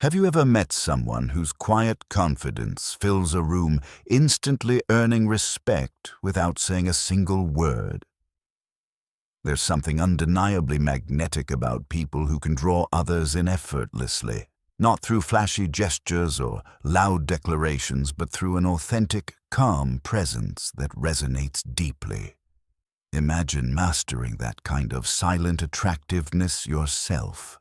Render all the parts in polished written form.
Have you ever met someone whose quiet confidence fills a room, instantly earning respect without saying a single word? There's something undeniably magnetic about people who can draw others in effortlessly, not through flashy gestures or loud declarations, but through an authentic, calm presence that resonates deeply. Imagine mastering that kind of silent attractiveness yourself.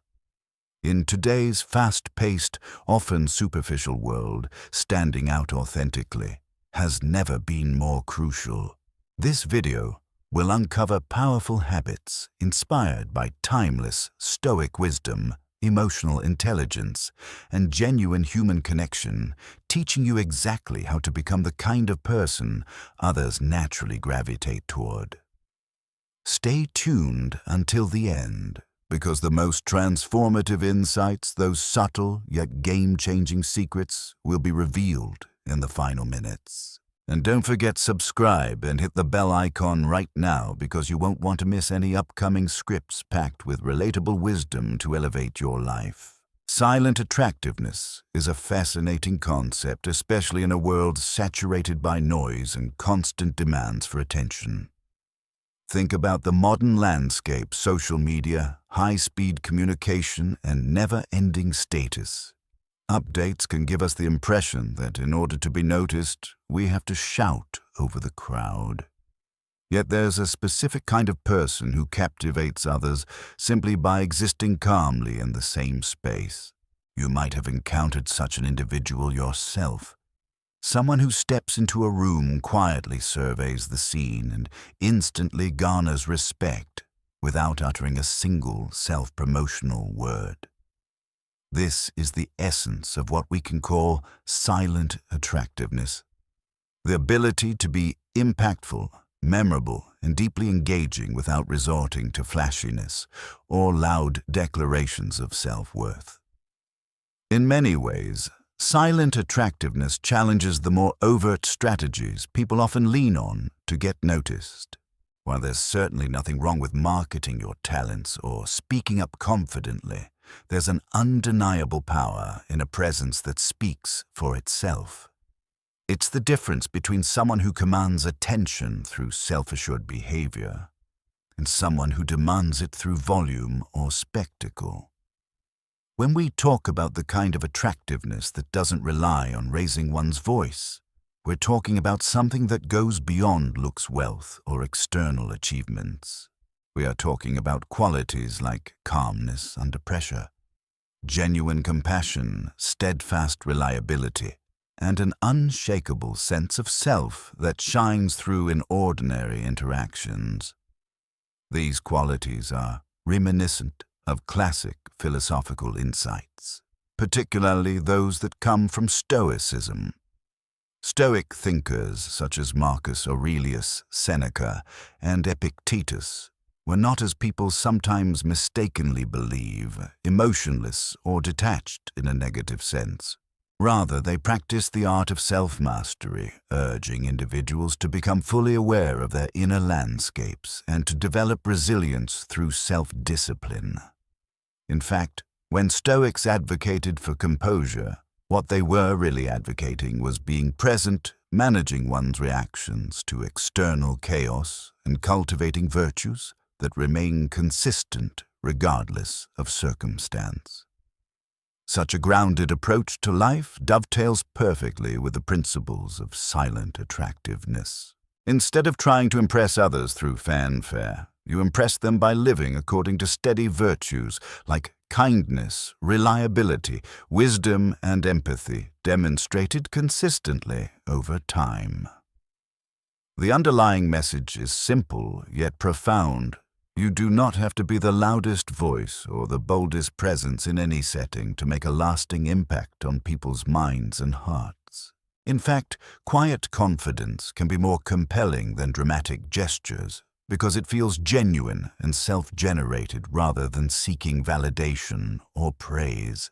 In today's fast-paced, often superficial world, standing out authentically has never been more crucial. This video will uncover powerful habits inspired by timeless Stoic wisdom, emotional intelligence, and genuine human connection, teaching you exactly how to become the kind of person others naturally gravitate toward. Stay tuned until the end, because the most transformative insights, those subtle yet game-changing secrets, will be revealed in the final minutes. And don't forget subscribe and hit the bell icon right now, because you won't want to miss any upcoming scripts packed with relatable wisdom to elevate your life. Silent attractiveness is a fascinating concept, especially in a world saturated by noise and constant demands for attention. Think about the modern landscape: social media, high-speed communication, and never-ending status. Updates can give us the impression that in order to be noticed, we have to shout over the crowd. Yet there's a specific kind of person who captivates others simply by existing calmly in the same space. You might have encountered such an individual yourself. Someone who steps into a room, quietly surveys the scene, and instantly garners respect without uttering a single self-promotional word. This is the essence of what we can call silent attractiveness. The ability to be impactful, memorable, and deeply engaging without resorting to flashiness or loud declarations of self-worth. In many ways, silent attractiveness challenges the more overt strategies people often lean on to get noticed. While there's certainly nothing wrong with marketing your talents or speaking up confidently, there's an undeniable power in a presence that speaks for itself. It's the difference between someone who commands attention through self-assured behavior and someone who demands it through volume or spectacle. When we talk about the kind of attractiveness that doesn't rely on raising one's voice, we're talking about something that goes beyond looks, wealth, or external achievements. We are talking about qualities like calmness under pressure, genuine compassion, steadfast reliability, and an unshakable sense of self that shines through in ordinary interactions. These qualities are reminiscent of classic philosophical insights, particularly those that come from Stoicism. Stoic thinkers such as Marcus Aurelius Seneca and Epictetus were not, as people sometimes mistakenly believe, emotionless or detached in a negative sense. Rather, they practiced the art of self-mastery, urging individuals to become fully aware of their inner landscapes and to develop resilience through self-discipline. In fact, when Stoics advocated for composure, what they were really advocating was being present, managing one's reactions to external chaos, and cultivating virtues that remain consistent regardless of circumstance. Such a grounded approach to life dovetails perfectly with the principles of silent attractiveness. Instead of trying to impress others through fanfare, you impress them by living according to steady virtues like kindness, reliability, wisdom, and empathy, demonstrated consistently over time. The underlying message is simple yet profound. You do not have to be the loudest voice or the boldest presence in any setting to make a lasting impact on people's minds and hearts. In fact, quiet confidence can be more compelling than dramatic gestures, because it feels genuine and self-generated rather than seeking validation or praise.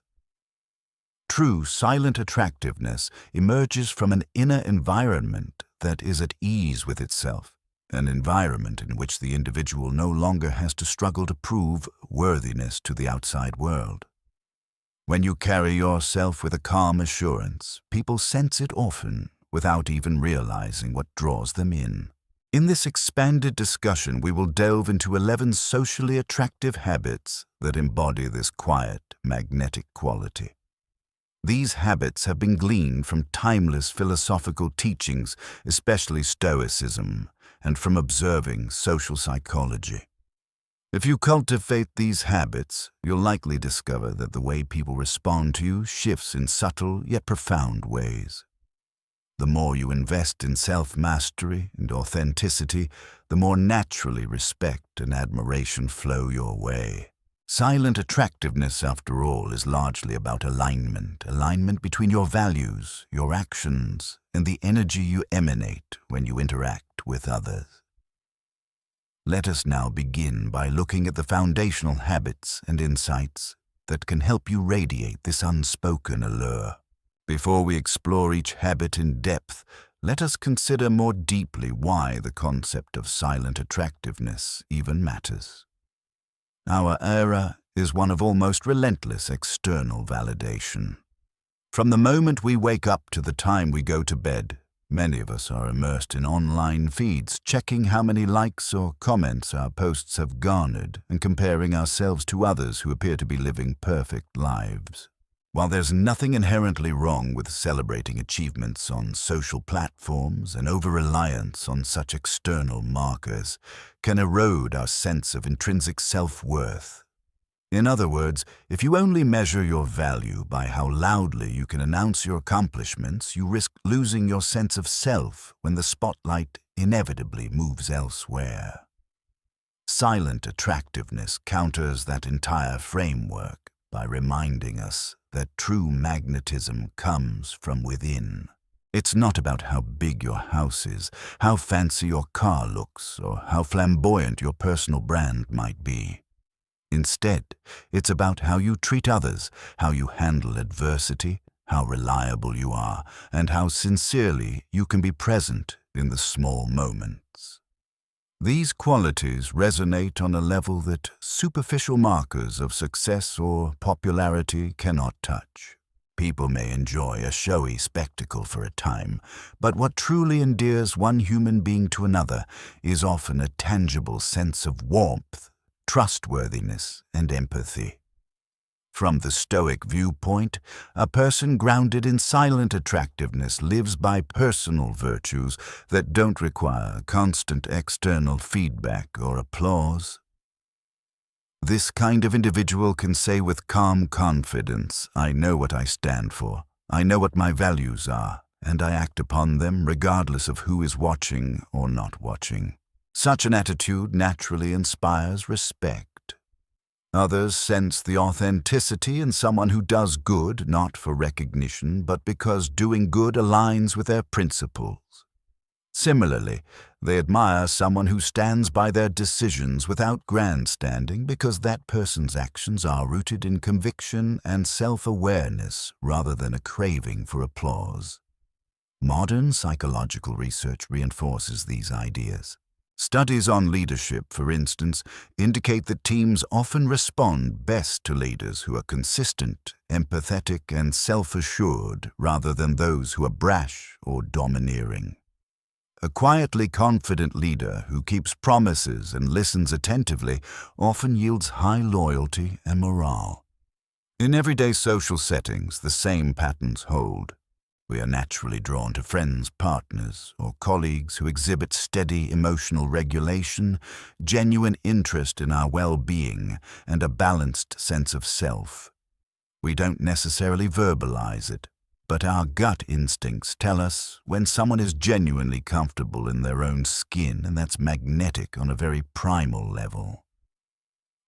True silent attractiveness emerges from an inner environment that is at ease with itself, an environment in which the individual no longer has to struggle to prove worthiness to the outside world. When you carry yourself with a calm assurance, people sense it often without even realizing what draws them in. In this expanded discussion, we will delve into 11 socially attractive habits that embody this quiet, magnetic quality. These habits have been gleaned from timeless philosophical teachings, especially Stoicism, and from observing social psychology. If you cultivate these habits, you'll likely discover that the way people respond to you shifts in subtle yet profound ways. The more you invest in self-mastery and authenticity, the more naturally respect and admiration flow your way. Silent attractiveness, after all, is largely about alignment between your values, your actions, and the energy you emanate when you interact with others. Let us now begin by looking at the foundational habits and insights that can help you radiate this unspoken allure. Before we explore each habit in depth, let us consider more deeply why the concept of silent attractiveness even matters. Our era is one of almost relentless external validation. From the moment we wake up to the time we go to bed, many of us are immersed in online feeds, checking how many likes or comments our posts have garnered and comparing ourselves to others who appear to be living perfect lives. While there's nothing inherently wrong with celebrating achievements on social platforms, an over-reliance on such external markers can erode our sense of intrinsic self-worth. In other words, if you only measure your value by how loudly you can announce your accomplishments, you risk losing your sense of self when the spotlight inevitably moves elsewhere. Silent attractiveness counters that entire framework by reminding us that true magnetism comes from within. It's not about how big your house is, how fancy your car looks, or how flamboyant your personal brand might be. Instead, it's about how you treat others, how you handle adversity, how reliable you are, and how sincerely you can be present in the small moments. These qualities resonate on a level that superficial markers of success or popularity cannot touch. People may enjoy a showy spectacle for a time, but what truly endears one human being to another is often a tangible sense of warmth, trustworthiness, and empathy. From the Stoic viewpoint, a person grounded in silent attractiveness lives by personal virtues that don't require constant external feedback or applause. This kind of individual can say with calm confidence, "I know what I stand for, I know what my values are, and I act upon them regardless of who is watching or not watching." Such an attitude naturally inspires respect. Others sense the authenticity in someone who does good not for recognition, but because doing good aligns with their principles. Similarly, they admire someone who stands by their decisions without grandstanding because that person's actions are rooted in conviction and self-awareness rather than a craving for applause. Modern psychological research reinforces these ideas. Studies on leadership, for instance, indicate that teams often respond best to leaders who are consistent, empathetic, and self-assured rather than those who are brash or domineering. A quietly confident leader who keeps promises and listens attentively often yields high loyalty and morale. In everyday social settings, the same patterns hold. We are naturally drawn to friends, partners, or colleagues who exhibit steady emotional regulation, genuine interest in our well-being, and a balanced sense of self. We don't necessarily verbalize it, but our gut instincts tell us when someone is genuinely comfortable in their own skin, and that's magnetic on a very primal level.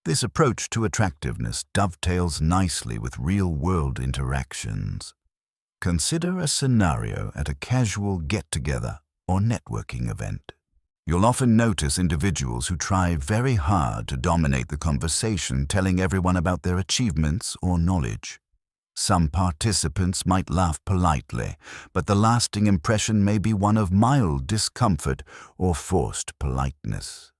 This approach to attractiveness dovetails nicely with real-world interactions. Consider a scenario at a casual get-together or networking event. You'll often notice individuals who try very hard to dominate the conversation, telling everyone about their achievements or knowledge. Some participants might laugh politely, but the lasting impression may be one of mild discomfort or forced politeness.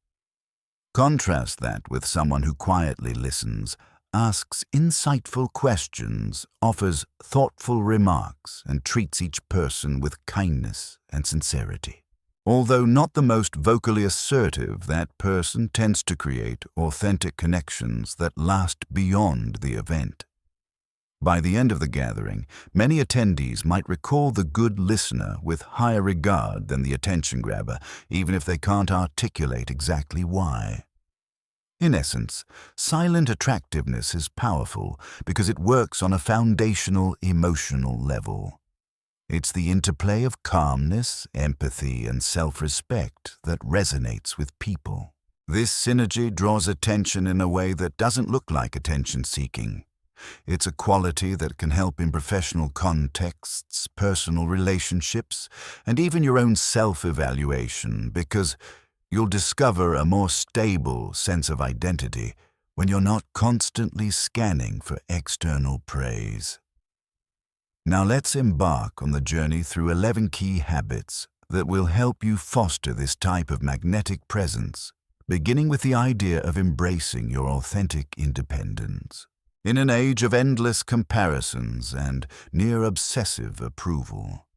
Contrast that with someone who quietly listens, asks insightful questions, offers thoughtful remarks, and treats each person with kindness and sincerity. Although not the most vocally assertive, that person tends to create authentic connections that last beyond the event. By the end of the gathering, many attendees might recall the good listener with higher regard than the attention grabber, even if they can't articulate exactly why. In essence, silent attractiveness is powerful because it works on a foundational emotional level. It's the interplay of calmness, empathy, and self-respect that resonates with people. This synergy draws attention in a way that doesn't look like attention-seeking. It's a quality that can help in professional contexts, personal relationships, and even your own self-evaluation, because you'll discover a more stable sense of identity when you're not constantly scanning for external praise. Now let's embark on the journey through 11 key habits that will help you foster this type of magnetic presence, beginning with the idea of embracing your authentic independence. In an age of endless comparisons and near-obsessive approval,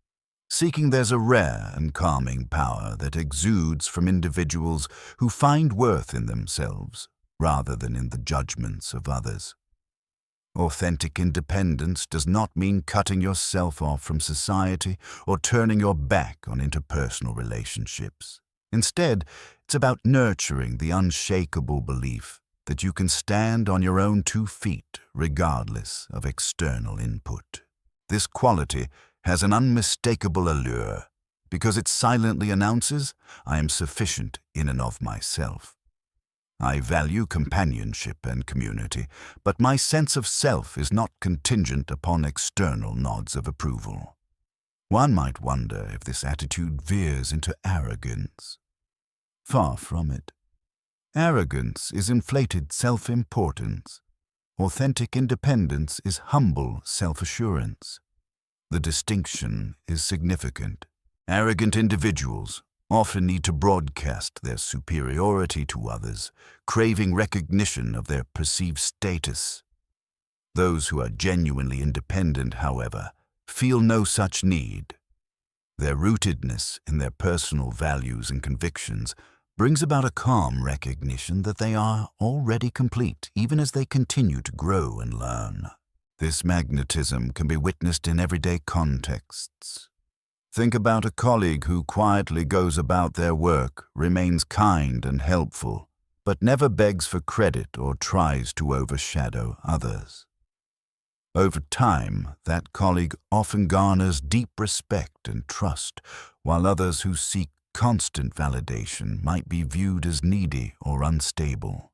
there's a rare and calming power that exudes from individuals who find worth in themselves rather than in the judgments of others. Authentic independence does not mean cutting yourself off from society or turning your back on interpersonal relationships. Instead, it's about nurturing the unshakable belief that you can stand on your own 2 feet regardless of external input. This quality has an unmistakable allure because it silently announces, I am sufficient in and of myself. I value companionship and community, but my sense of self is not contingent upon external nods of approval. One might wonder if this attitude veers into arrogance. Far from it. Arrogance is inflated self-importance. Authentic independence is humble self-assurance. The distinction is significant. Arrogant individuals often need to broadcast their superiority to others, craving recognition of their perceived status. Those who are genuinely independent, however, feel no such need. Their rootedness in their personal values and convictions brings about a calm recognition that they are already complete, even as they continue to grow and learn. This magnetism can be witnessed in everyday contexts. Think about a colleague who quietly goes about their work, remains kind and helpful, but never begs for credit or tries to overshadow others. Over time, that colleague often garners deep respect and trust, while others who seek constant validation might be viewed as needy or unstable.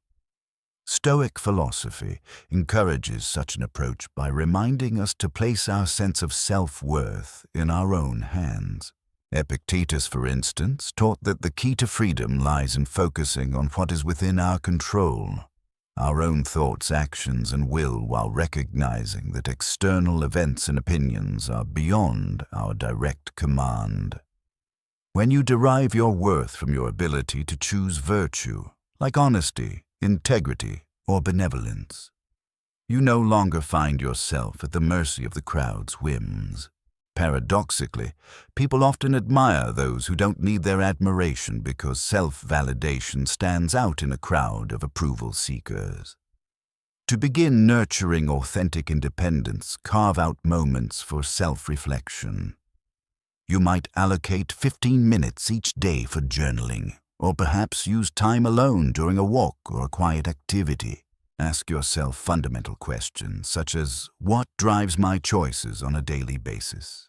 Stoic philosophy encourages such an approach by reminding us to place our sense of self-worth in our own hands. Epictetus, for instance, taught that the key to freedom lies in focusing on what is within our control, our own thoughts, actions, and will, while recognizing that external events and opinions are beyond our direct command. When you derive your worth from your ability to choose virtue, like honesty, integrity, or benevolence, you no longer find yourself at the mercy of the crowd's whims. Paradoxically, people often admire those who don't need their admiration because self-validation stands out in a crowd of approval seekers. To begin nurturing authentic independence, carve out moments for self-reflection. You might allocate 15 minutes each day for journaling, or perhaps use time alone during a walk or a quiet activity. Ask yourself fundamental questions such as, what drives my choices on a daily basis?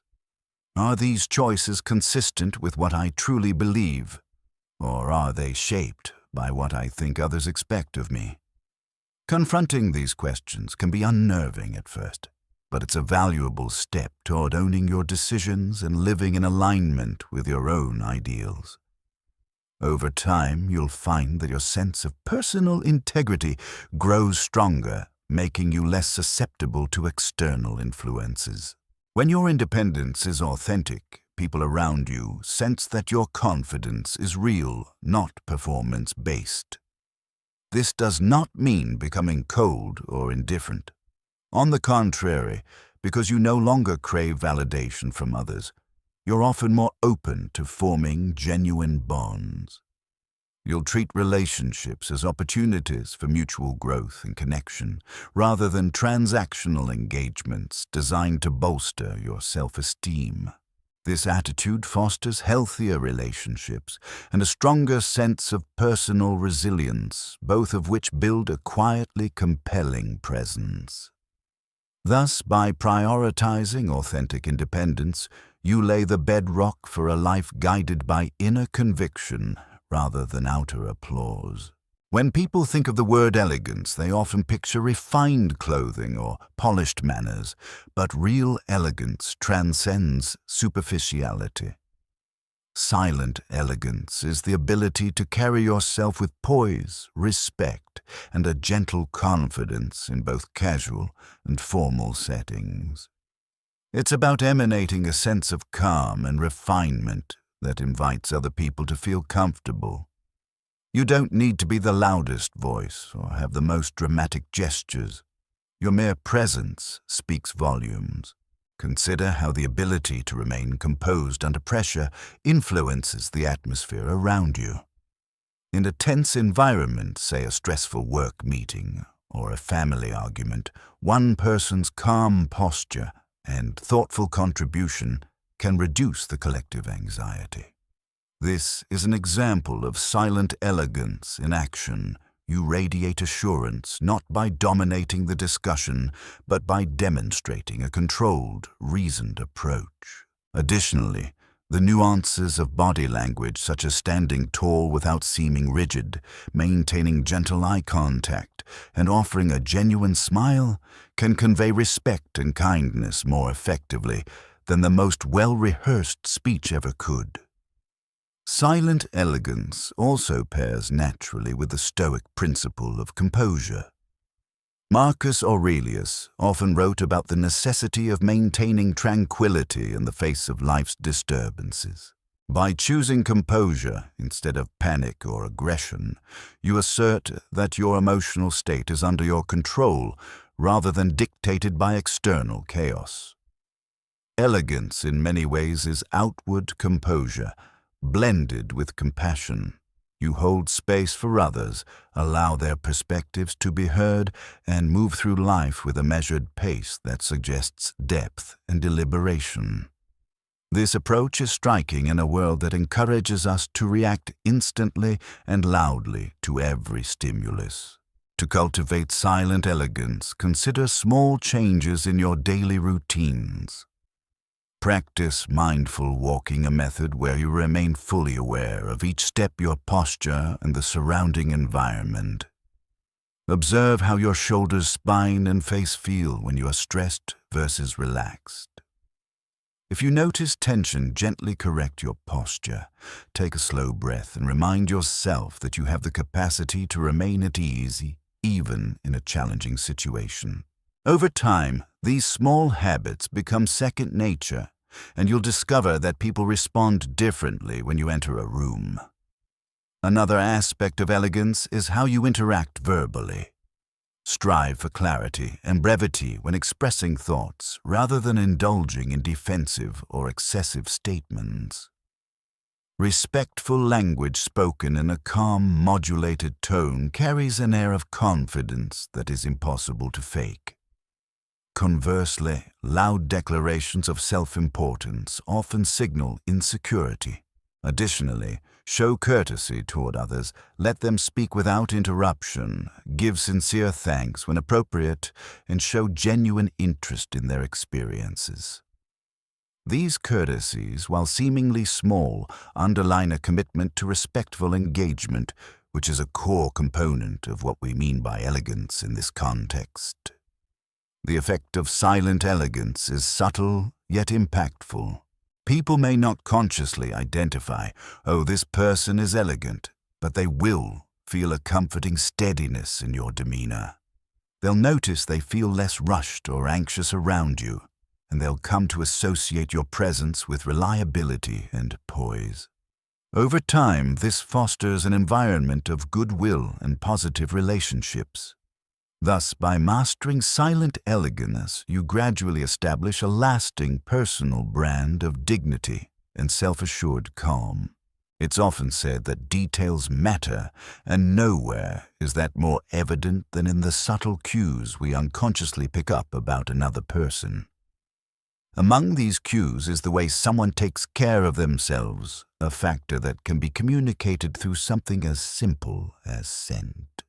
Are these choices consistent with what I truly believe, or are they shaped by what I think others expect of me? Confronting these questions can be unnerving at first, but it's a valuable step toward owning your decisions and living in alignment with your own ideals. Over time, you'll find that your sense of personal integrity grows stronger, making you less susceptible to external influences. When your independence is authentic, people around you sense that your confidence is real, not performance-based. This does not mean becoming cold or indifferent. On the contrary, because you no longer crave validation from others, you're often more open to forming genuine bonds. You'll treat relationships as opportunities for mutual growth and connection, rather than transactional engagements designed to bolster your self-esteem. This attitude fosters healthier relationships and a stronger sense of personal resilience, both of which build a quietly compelling presence. Thus, by prioritizing authentic independence, you lay the bedrock for a life guided by inner conviction rather than outer applause. When people think of the word elegance, they often picture refined clothing or polished manners, but real elegance transcends superficiality. Silent elegance is the ability to carry yourself with poise, respect, and a gentle confidence in both casual and formal settings. It's about emanating a sense of calm and refinement that invites other people to feel comfortable. You don't need to be the loudest voice or have the most dramatic gestures. Your mere presence speaks volumes. Consider how the ability to remain composed under pressure influences the atmosphere around you. In a tense environment, say a stressful work meeting or a family argument, one person's calm posture and thoughtful contribution can reduce the collective anxiety. This is an example of silent elegance in action. You radiate assurance not by dominating the discussion, but by demonstrating a controlled, reasoned approach. Additionally, the nuances of body language, such as standing tall without seeming rigid, maintaining gentle eye contact, and offering a genuine smile, can convey respect and kindness more effectively than the most well-rehearsed speech ever could. Silent elegance also pairs naturally with the Stoic principle of composure. Marcus Aurelius often wrote about the necessity of maintaining tranquility in the face of life's disturbances. By choosing composure instead of panic or aggression, you assert that your emotional state is under your control rather than dictated by external chaos. Elegance in many ways is outward composure, blended with compassion. You hold space for others, allow their perspectives to be heard, and move through life with a measured pace that suggests depth and deliberation. This approach is striking in a world that encourages us to react instantly and loudly to every stimulus. To cultivate silent elegance, consider small changes in your daily routines. Practice mindful walking, a method where you remain fully aware of each step, your posture, and the surrounding environment. Observe how your shoulders, spine, and face feel when you are stressed versus relaxed. If you notice tension, gently correct your posture. Take a slow breath and remind yourself that you have the capacity to remain at ease, even in a challenging situation. Over time, these small habits become second nature, and you'll discover that people respond differently when you enter a room. Another aspect of elegance is how you interact verbally. Strive for clarity and brevity when expressing thoughts, rather than indulging in defensive or excessive statements. Respectful language spoken in a calm, modulated tone carries an air of confidence that is impossible to fake. Conversely, loud declarations of self-importance often signal insecurity. Additionally, show courtesy toward others, let them speak without interruption, give sincere thanks when appropriate, and show genuine interest in their experiences. These courtesies, while seemingly small, underline a commitment to respectful engagement, which is a core component of what we mean by elegance in this context. The effect of silent elegance is subtle yet impactful. People may not consciously identify, oh, this person is elegant, but they will feel a comforting steadiness in your demeanor. They'll notice they feel less rushed or anxious around you, and they'll come to associate your presence with reliability and poise. Over time, this fosters an environment of goodwill and positive relationships. Thus, by mastering silent elegance, you gradually establish a lasting personal brand of dignity and self-assured calm. It's often said that details matter, and nowhere is that more evident than in the subtle cues we unconsciously pick up about another person. Among these cues is the way someone takes care of themselves, a factor that can be communicated through something as simple as scent.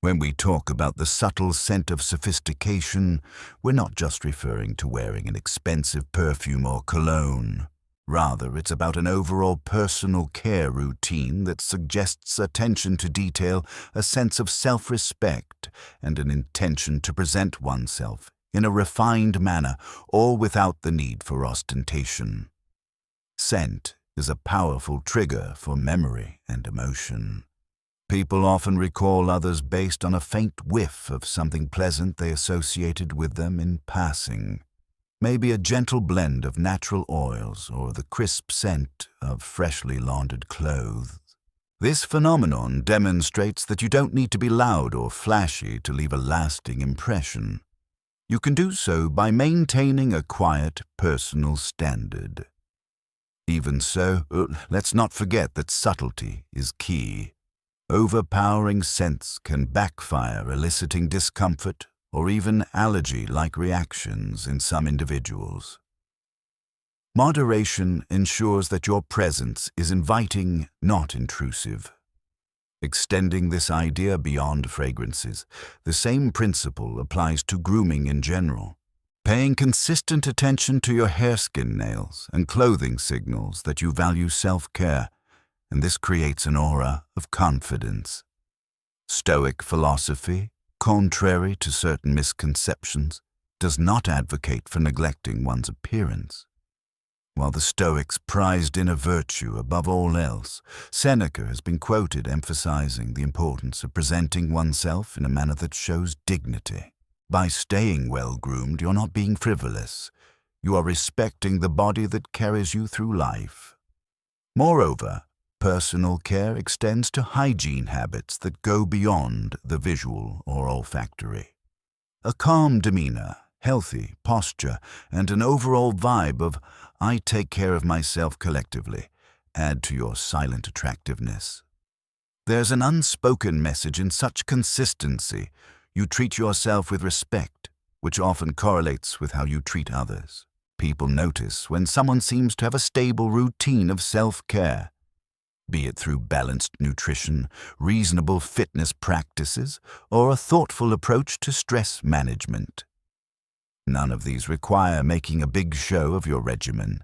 When we talk about the subtle scent of sophistication, we're not just referring to wearing an expensive perfume or cologne. Rather, it's about an overall personal care routine that suggests attention to detail, a sense of self-respect, and an intention to present oneself in a refined manner, all without the need for ostentation. Scent is a powerful trigger for memory and emotion. People often recall others based on a faint whiff of something pleasant they associated with them in passing. Maybe a gentle blend of natural oils or the crisp scent of freshly laundered clothes. This phenomenon demonstrates that you don't need to be loud or flashy to leave a lasting impression. You can do so by maintaining a quiet, personal standard. Even so, let's not forget that subtlety is key. Overpowering scents can backfire, eliciting discomfort or even allergy-like reactions in some individuals. Moderation ensures that your presence is inviting, not intrusive. Extending this idea beyond fragrances, the same principle applies to grooming in general. Paying consistent attention to your hair-skin nails and clothing signals that you value self-care, and this creates an aura of confidence. Stoic philosophy, contrary to certain misconceptions, does not advocate for neglecting one's appearance. While the Stoics prized inner virtue above all else, Seneca has been quoted emphasizing the importance of presenting oneself in a manner that shows dignity. By staying well-groomed, you're not being frivolous. You are respecting the body that carries you through life. Moreover, personal care extends to hygiene habits that go beyond the visual or olfactory. A calm demeanor, healthy posture, and an overall vibe of "I take care of myself" collectively add to your silent attractiveness. There's an unspoken message in such consistency. You treat yourself with respect, which often correlates with how you treat others. People notice when someone seems to have a stable routine of self-care, be it through balanced nutrition, reasonable fitness practices, or a thoughtful approach to stress management. None of these require making a big show of your regimen.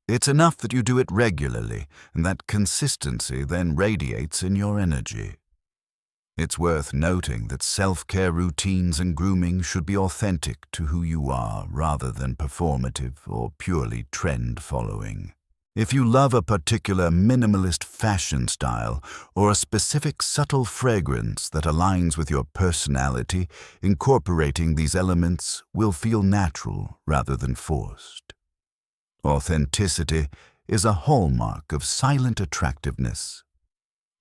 It's enough that you do it regularly, and that consistency then radiates in your energy. It's worth noting that self-care routines and grooming should be authentic to who you are rather than performative or purely trend-following. If you love a particular minimalist fashion style or a specific subtle fragrance that aligns with your personality, incorporating these elements will feel natural rather than forced. Authenticity is a hallmark of silent attractiveness.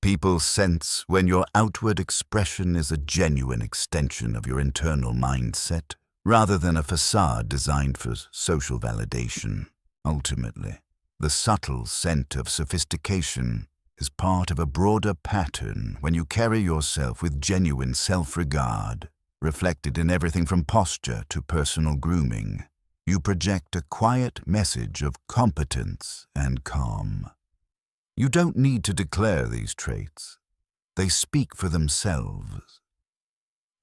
People sense when your outward expression is a genuine extension of your internal mindset, rather than a facade designed for social validation. Ultimately, the subtle scent of sophistication is part of a broader pattern when you carry yourself with genuine self-regard, reflected in everything from posture to personal grooming. You project a quiet message of competence and calm. You don't need to declare these traits. They speak for themselves.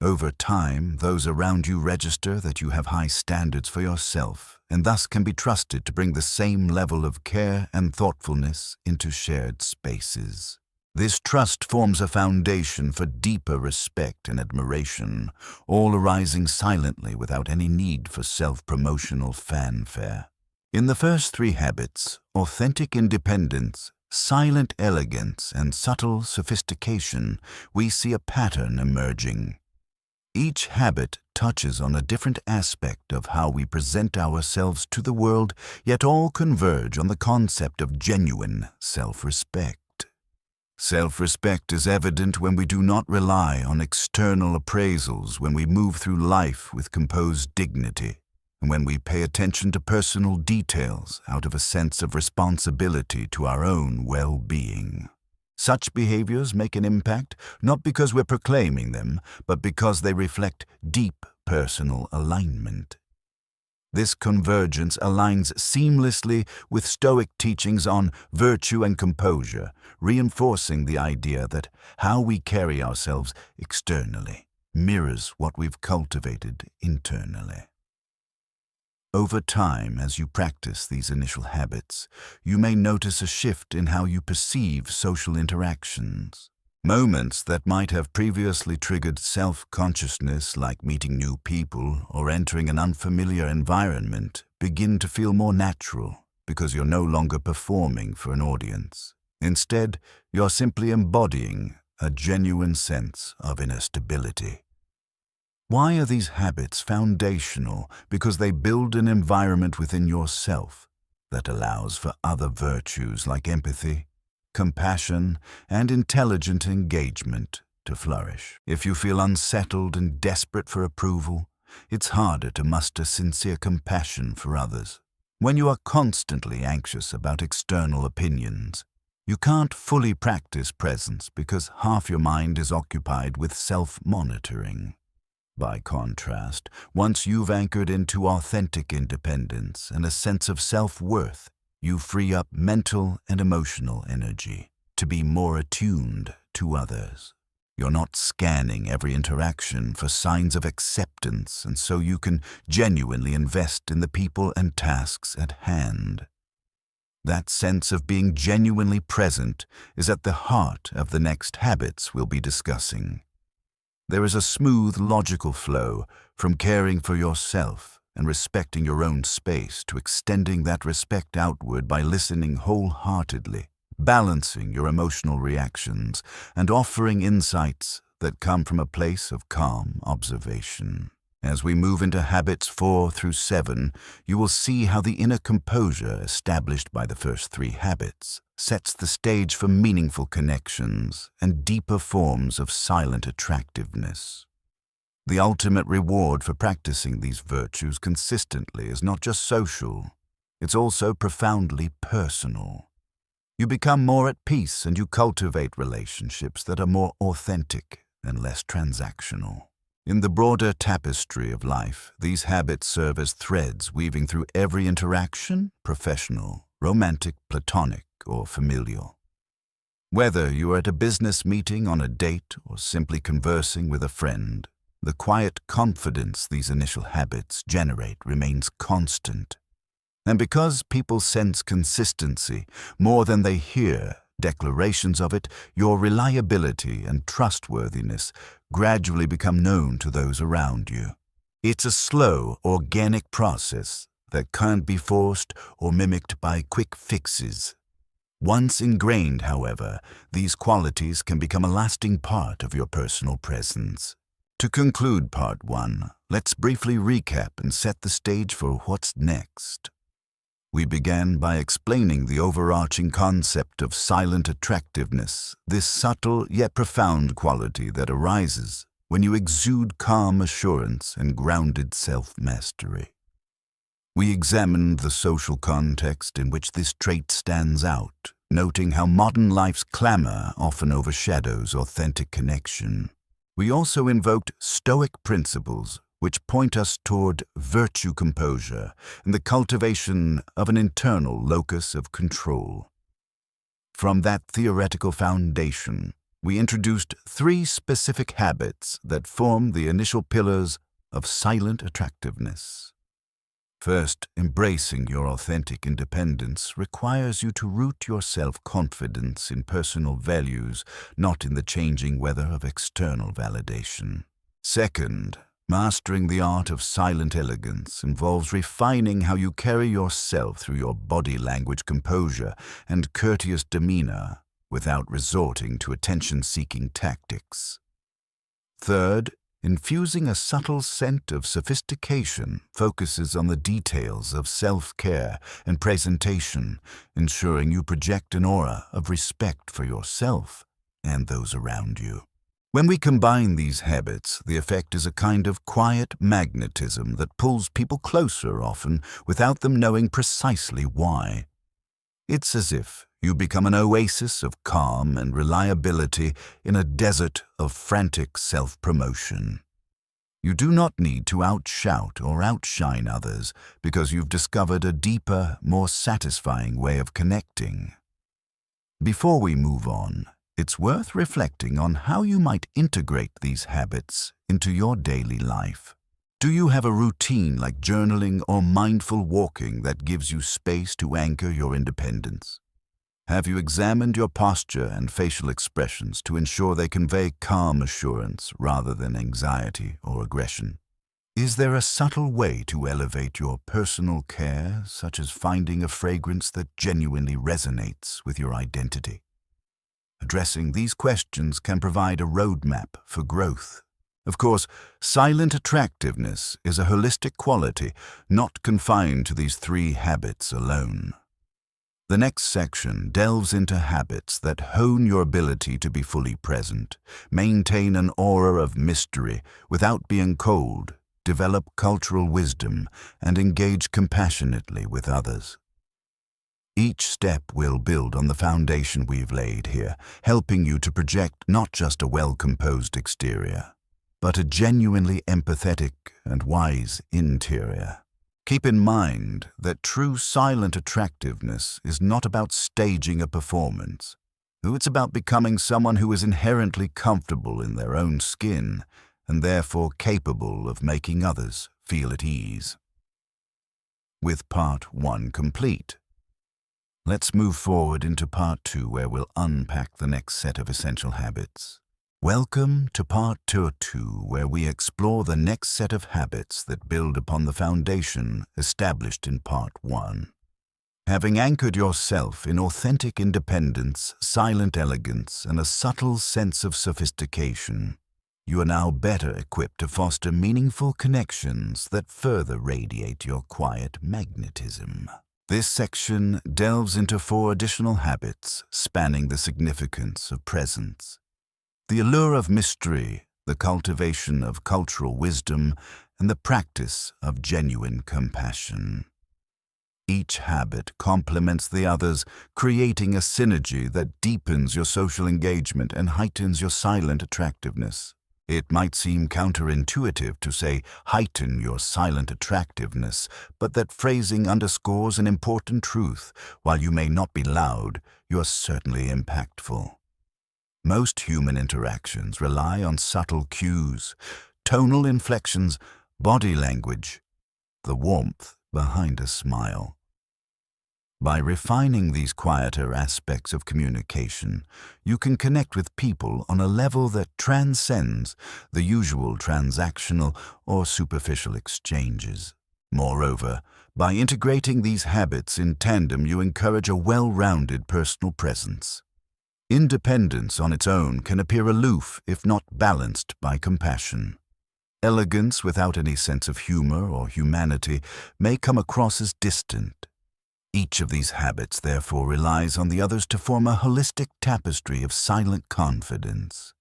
Over time, those around you register that you have high standards for yourself and thus can be trusted to bring the same level of care and thoughtfulness into shared spaces. This trust forms a foundation for deeper respect and admiration, all arising silently without any need for self-promotional fanfare. In the first three habits, authentic independence, silent elegance, and subtle sophistication, we see a pattern emerging. Each habit touches on a different aspect of how we present ourselves to the world, yet all converge on the concept of genuine self-respect. Self-respect is evident when we do not rely on external appraisals, when we move through life with composed dignity, and when we pay attention to personal details out of a sense of responsibility to our own well-being. Such behaviors make an impact not because we're proclaiming them, but because they reflect deep personal alignment. This convergence aligns seamlessly with Stoic teachings on virtue and composure, reinforcing the idea that how we carry ourselves externally mirrors what we've cultivated internally. Over time, as you practice these initial habits, you may notice a shift in how you perceive social interactions. Moments that might have previously triggered self-consciousness, like meeting new people or entering an unfamiliar environment, begin to feel more natural because you're no longer performing for an audience. Instead, you're simply embodying a genuine sense of inner stability. Why are these habits foundational? Because they build an environment within yourself that allows for other virtues like empathy, compassion, and intelligent engagement to flourish. If you feel unsettled and desperate for approval, it's harder to muster sincere compassion for others. When you are constantly anxious about external opinions, you can't fully practice presence because half your mind is occupied with self-monitoring. By contrast, once you've anchored into authentic independence and a sense of self-worth, you free up mental and emotional energy to be more attuned to others. You're not scanning every interaction for signs of acceptance, and so you can genuinely invest in the people and tasks at hand. That sense of being genuinely present is at the heart of the next habits we'll be discussing. There is a smooth, logical flow from caring for yourself and respecting your own space to extending that respect outward by listening wholeheartedly, balancing your emotional reactions, and offering insights that come from a place of calm observation. As we move into habits 4 through 7, you will see how the inner composure established by the first 3 habits sets the stage for meaningful connections and deeper forms of silent attractiveness. The ultimate reward for practicing these virtues consistently is not just social, it's also profoundly personal. You become more at peace and you cultivate relationships that are more authentic and less transactional. In the broader tapestry of life, these habits serve as threads weaving through every interaction, professional, romantic, platonic, or familial. Whether you are at a business meeting, on a date, or simply conversing with a friend, the quiet confidence these initial habits generate remains constant. And because people sense consistency more than they hear declarations of it, your reliability and trustworthiness gradually become known to those around you. It's a slow, organic process that can't be forced or mimicked by quick fixes. Once ingrained, however, these qualities can become a lasting part of your personal presence. To conclude part 1, let's briefly recap and set the stage for what's next. We began by explaining the overarching concept of silent attractiveness, this subtle yet profound quality that arises when you exude calm assurance and grounded self-mastery. We examined the social context in which this trait stands out, noting how modern life's clamor often overshadows authentic connection. We also invoked Stoic principles which point us toward virtue composure and the cultivation of an internal locus of control. From that theoretical foundation, we introduced 3 specific habits that form the initial pillars of silent attractiveness. First, embracing your authentic independence requires you to root your self-confidence in personal values, not in the changing weather of external validation. Second, mastering the art of silent elegance involves refining how you carry yourself through your body language composure and courteous demeanor without resorting to attention-seeking tactics. Third, infusing a subtle scent of sophistication focuses on the details of self-care and presentation, ensuring you project an aura of respect for yourself and those around you. When we combine these habits, the effect is a kind of quiet magnetism that pulls people closer often without them knowing precisely why. It's as if you become an oasis of calm and reliability in a desert of frantic self-promotion. You do not need to outshout or outshine others because you've discovered a deeper, more satisfying way of connecting. Before we move on, it's worth reflecting on how you might integrate these habits into your daily life. Do you have a routine like journaling or mindful walking that gives you space to anchor your independence? Have you examined your posture and facial expressions to ensure they convey calm assurance rather than anxiety or aggression? Is there a subtle way to elevate your personal care, such as finding a fragrance that genuinely resonates with your identity? Addressing these questions can provide a roadmap for growth. Of course, silent attractiveness is a holistic quality, not confined to these 3 habits alone. The next section delves into habits that hone your ability to be fully present, maintain an aura of mystery without being cold, develop cultural wisdom, and engage compassionately with others. Each step will build on the foundation we've laid here, helping you to project not just a well-composed exterior, but a genuinely empathetic and wise interior. Keep in mind that true silent attractiveness is not about staging a performance. It's about becoming someone who is inherently comfortable in their own skin and therefore capable of making others feel at ease. With part 1 complete, let's move forward into part 2, where we'll unpack the next set of essential habits. Welcome to part 2, where we explore the next set of habits that build upon the foundation established in part 1. Having anchored yourself in authentic independence, silent elegance, and a subtle sense of sophistication, you are now better equipped to foster meaningful connections that further radiate your quiet magnetism. This section delves into 4 additional habits spanning the significance of presence, the allure of mystery, the cultivation of cultural wisdom, and the practice of genuine compassion. Each habit complements the others, creating a synergy that deepens your social engagement and heightens your silent attractiveness. It might seem counterintuitive to say, heighten your silent attractiveness, but that phrasing underscores an important truth. While you may not be loud, you are certainly impactful. Most human interactions rely on subtle cues, tonal inflections, body language, the warmth behind a smile. By refining these quieter aspects of communication, you can connect with people on a level that transcends the usual transactional or superficial exchanges. Moreover, by integrating these habits in tandem, you encourage a well-rounded personal presence. Independence on its own can appear aloof if not balanced by compassion. Elegance without any sense of humor or humanity may come across as distant. Each of these habits therefore relies on the others to form a holistic tapestry of silent confidence.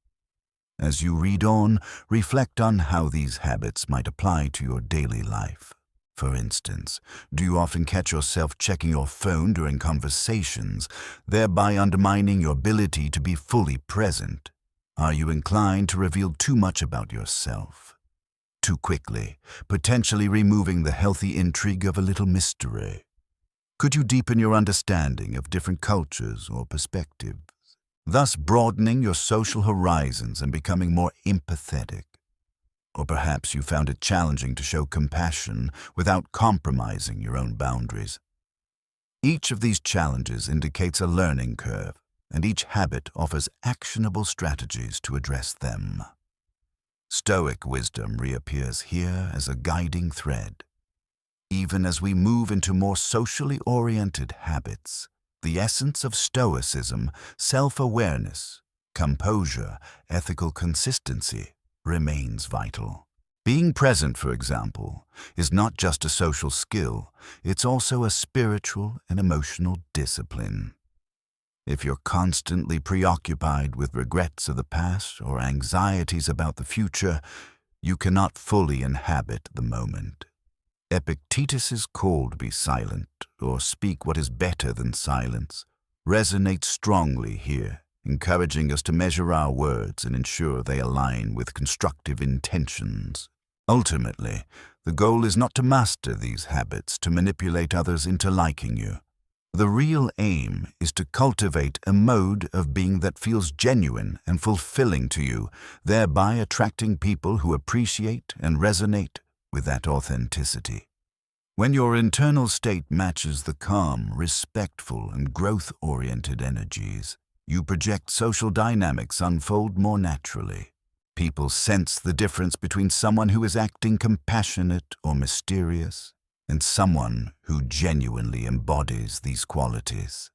As you read on, reflect on how these habits might apply to your daily life. For instance, do you often catch yourself checking your phone during conversations, thereby undermining your ability to be fully present? Are you inclined to reveal too much about yourself too quickly, potentially removing the healthy intrigue of a little mystery? Could you deepen your understanding of different cultures or perspectives, thus broadening your social horizons and becoming more empathetic? Or perhaps you found it challenging to show compassion without compromising your own boundaries. Each of these challenges indicates a learning curve, and each habit offers actionable strategies to address them. Stoic wisdom reappears here as a guiding thread. Even as we move into more socially oriented habits, the essence of Stoicism, self-awareness, composure, ethical consistency, remains vital. Being present, for example, is not just a social skill, it's also a spiritual and emotional discipline. If you're constantly preoccupied with regrets of the past or anxieties about the future, you cannot fully inhabit the moment. Epictetus's call to be silent, or speak what is better than silence, resonates strongly here, encouraging us to measure our words and ensure they align with constructive intentions. Ultimately, the goal is not to master these habits to manipulate others into liking you. The real aim is to cultivate a mode of being that feels genuine and fulfilling to you, thereby attracting people who appreciate and resonate with that authenticity. When your internal state matches the calm, respectful, and growth-oriented energies, you project social dynamics unfold more naturally. People sense the difference between someone who is acting compassionate or mysterious and someone who genuinely embodies these qualities.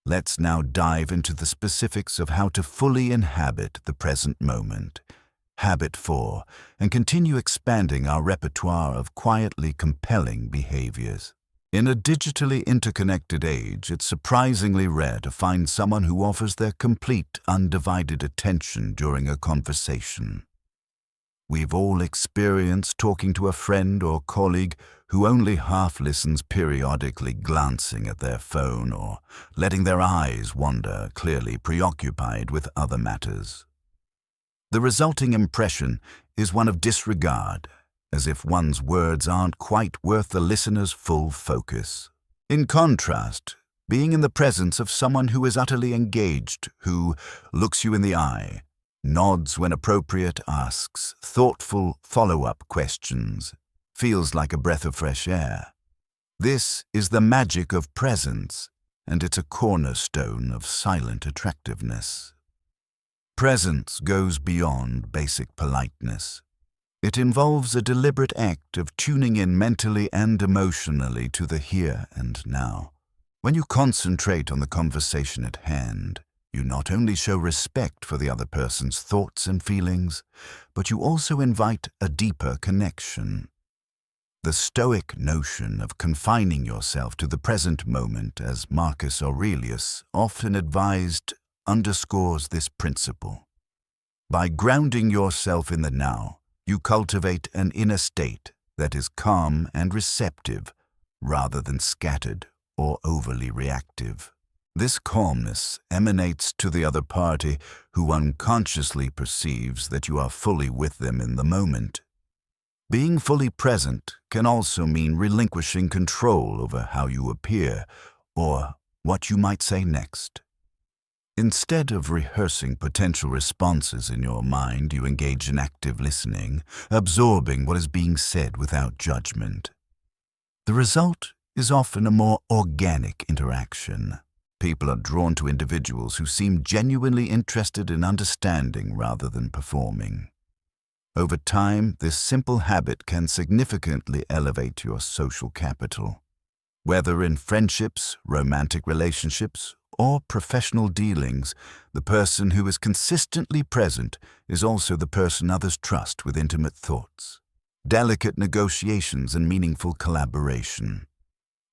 Let's now dive into the specifics of how to fully inhabit the present moment. Habit 4, and continue expanding our repertoire of quietly compelling behaviors. In a digitally interconnected age, it's surprisingly rare to find someone who offers their complete, undivided attention during a conversation. We've all experienced talking to a friend or colleague who only half listens, periodically glancing at their phone or letting their eyes wander, clearly preoccupied with other matters. The resulting impression is one of disregard, as if one's words aren't quite worth the listener's full focus. In contrast, being in the presence of someone who is utterly engaged, who looks you in the eye, nods when appropriate, asks thoughtful follow-up questions, feels like a breath of fresh air. This is the magic of presence, and it's a cornerstone of silent attractiveness. Presence goes beyond basic politeness. It involves a deliberate act of tuning in mentally and emotionally to the here and now. When you concentrate on the conversation at hand, you not only show respect for the other person's thoughts and feelings, but you also invite a deeper connection. The Stoic notion of confining yourself to the present moment, as Marcus Aurelius often advised, underscores this principle. By grounding yourself in the now, you cultivate an inner state that is calm and receptive rather than scattered or overly reactive. This calmness emanates to the other party, who unconsciously perceives that you are fully with them in the moment. Being fully present can also mean relinquishing control over how you appear or what you might say next. Instead of rehearsing potential responses in your mind, you engage in active listening, absorbing what is being said without judgment. The result is often a more organic interaction. People are drawn to individuals who seem genuinely interested in understanding rather than performing. Over time, this simple habit can significantly elevate your social capital. Whether in friendships, romantic relationships, or professional dealings, the person who is consistently present is also the person others trust with intimate thoughts, delicate negotiations, and meaningful collaboration.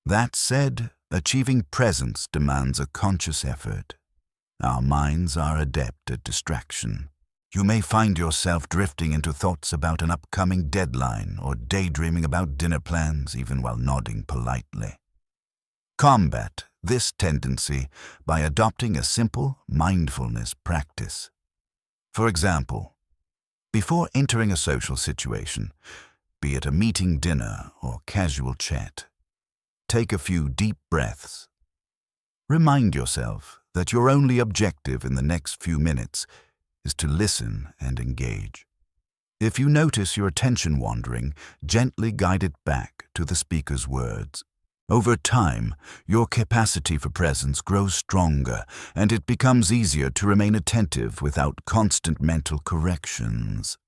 That said, achieving presence demands a conscious effort. Our minds are adept at distraction. You may find yourself drifting into thoughts about an upcoming deadline or daydreaming about dinner plans, even while nodding politely. Combat this tendency by adopting a simple mindfulness practice. For example, before entering a social situation, be it a meeting, dinner, or casual chat, take a few deep breaths. Remind yourself that your only objective in the next few minutes is to listen and engage. If you notice your attention wandering, gently guide it back to the speaker's words. Over time, your capacity for presence grows stronger, and it becomes easier to remain attentive without constant mental corrections.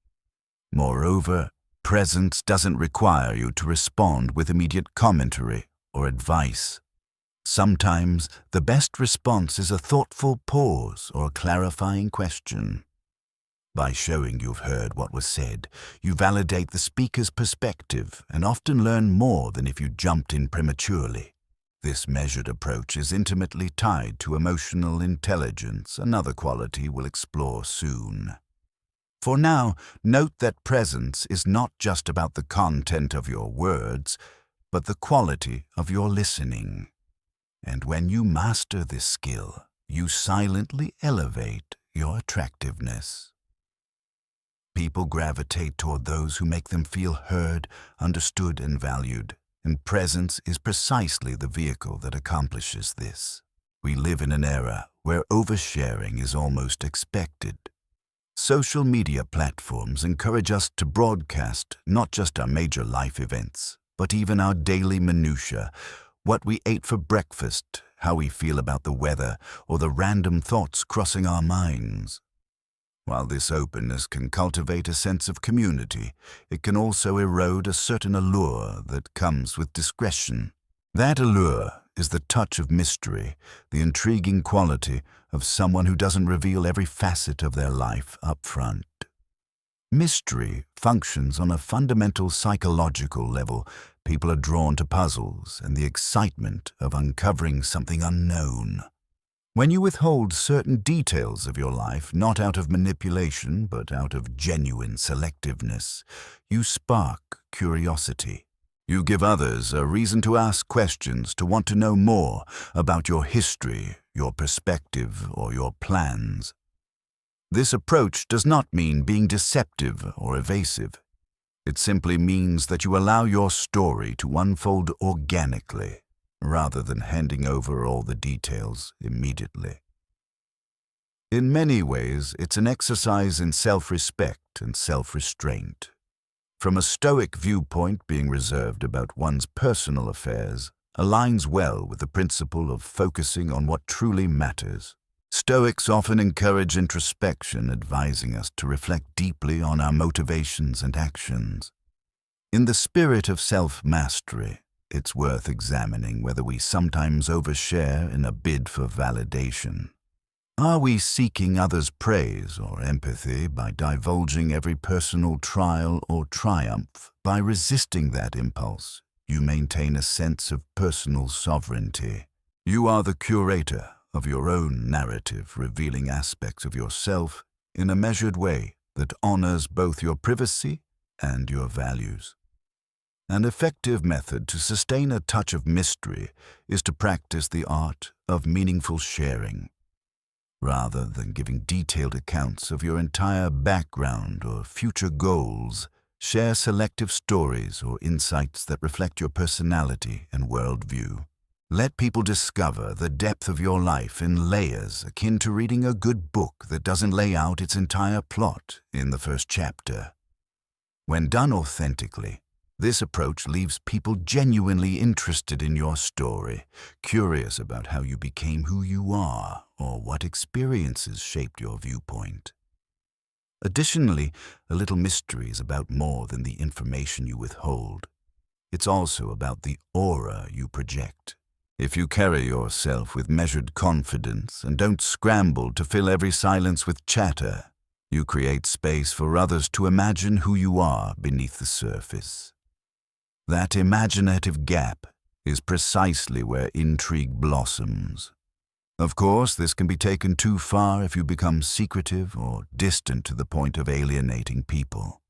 Moreover, presence doesn't require you to respond with immediate commentary or advice. Sometimes, the best response is a thoughtful pause or clarifying question. By showing you've heard what was said, you validate the speaker's perspective and often learn more than if you jumped in prematurely. This measured approach is intimately tied to emotional intelligence, another quality we'll explore soon. For now, note that presence is not just about the content of your words, but the quality of your listening. And when you master this skill, you silently elevate your attractiveness. People gravitate toward those who make them feel heard, understood, and valued, and presence is precisely the vehicle that accomplishes this. We live in an era where oversharing is almost expected. Social media platforms encourage us to broadcast not just our major life events, but even our daily minutiae, what we ate for breakfast, how we feel about the weather, or the random thoughts crossing our minds. While this openness can cultivate a sense of community, it can also erode a certain allure that comes with discretion. That allure is the touch of mystery, the intriguing quality of someone who doesn't reveal every facet of their life up front. Mystery functions on a fundamental psychological level. People are drawn to puzzles and the excitement of uncovering something unknown. When you withhold certain details of your life, not out of manipulation, but out of genuine selectiveness, you spark curiosity. You give others a reason to ask questions, to want to know more about your history, your perspective, or your plans. This approach does not mean being deceptive or evasive. It simply means that you allow your story to unfold organically, rather than handing over all the details immediately. In many ways, it's an exercise in self-respect and self-restraint. From a Stoic viewpoint, being reserved about one's personal affairs aligns well with the principle of focusing on what truly matters. Stoics often encourage introspection, advising us to reflect deeply on our motivations and actions. In the spirit of self-mastery, it's worth examining whether we sometimes overshare in a bid for validation. Are we seeking others' praise or empathy by divulging every personal trial or triumph? By resisting that impulse, you maintain a sense of personal sovereignty. You are the curator of your own narrative, revealing aspects of yourself in a measured way that honors both your privacy and your values. An effective method to sustain a touch of mystery is to practice the art of meaningful sharing. Rather than giving detailed accounts of your entire background or future goals, share selective stories or insights that reflect your personality and worldview. Let people discover the depth of your life in layers akin to reading a good book that doesn't lay out its entire plot in the first chapter. When done authentically, this approach leaves people genuinely interested in your story, curious about how you became who you are or what experiences shaped your viewpoint. Additionally, a little mystery is about more than the information you withhold. It's also about the aura you project. If you carry yourself with measured confidence and don't scramble to fill every silence with chatter, you create space for others to imagine who you are beneath the surface. That imaginative gap is precisely where intrigue blossoms. Of course, this can be taken too far if you become secretive or distant to the point of alienating people.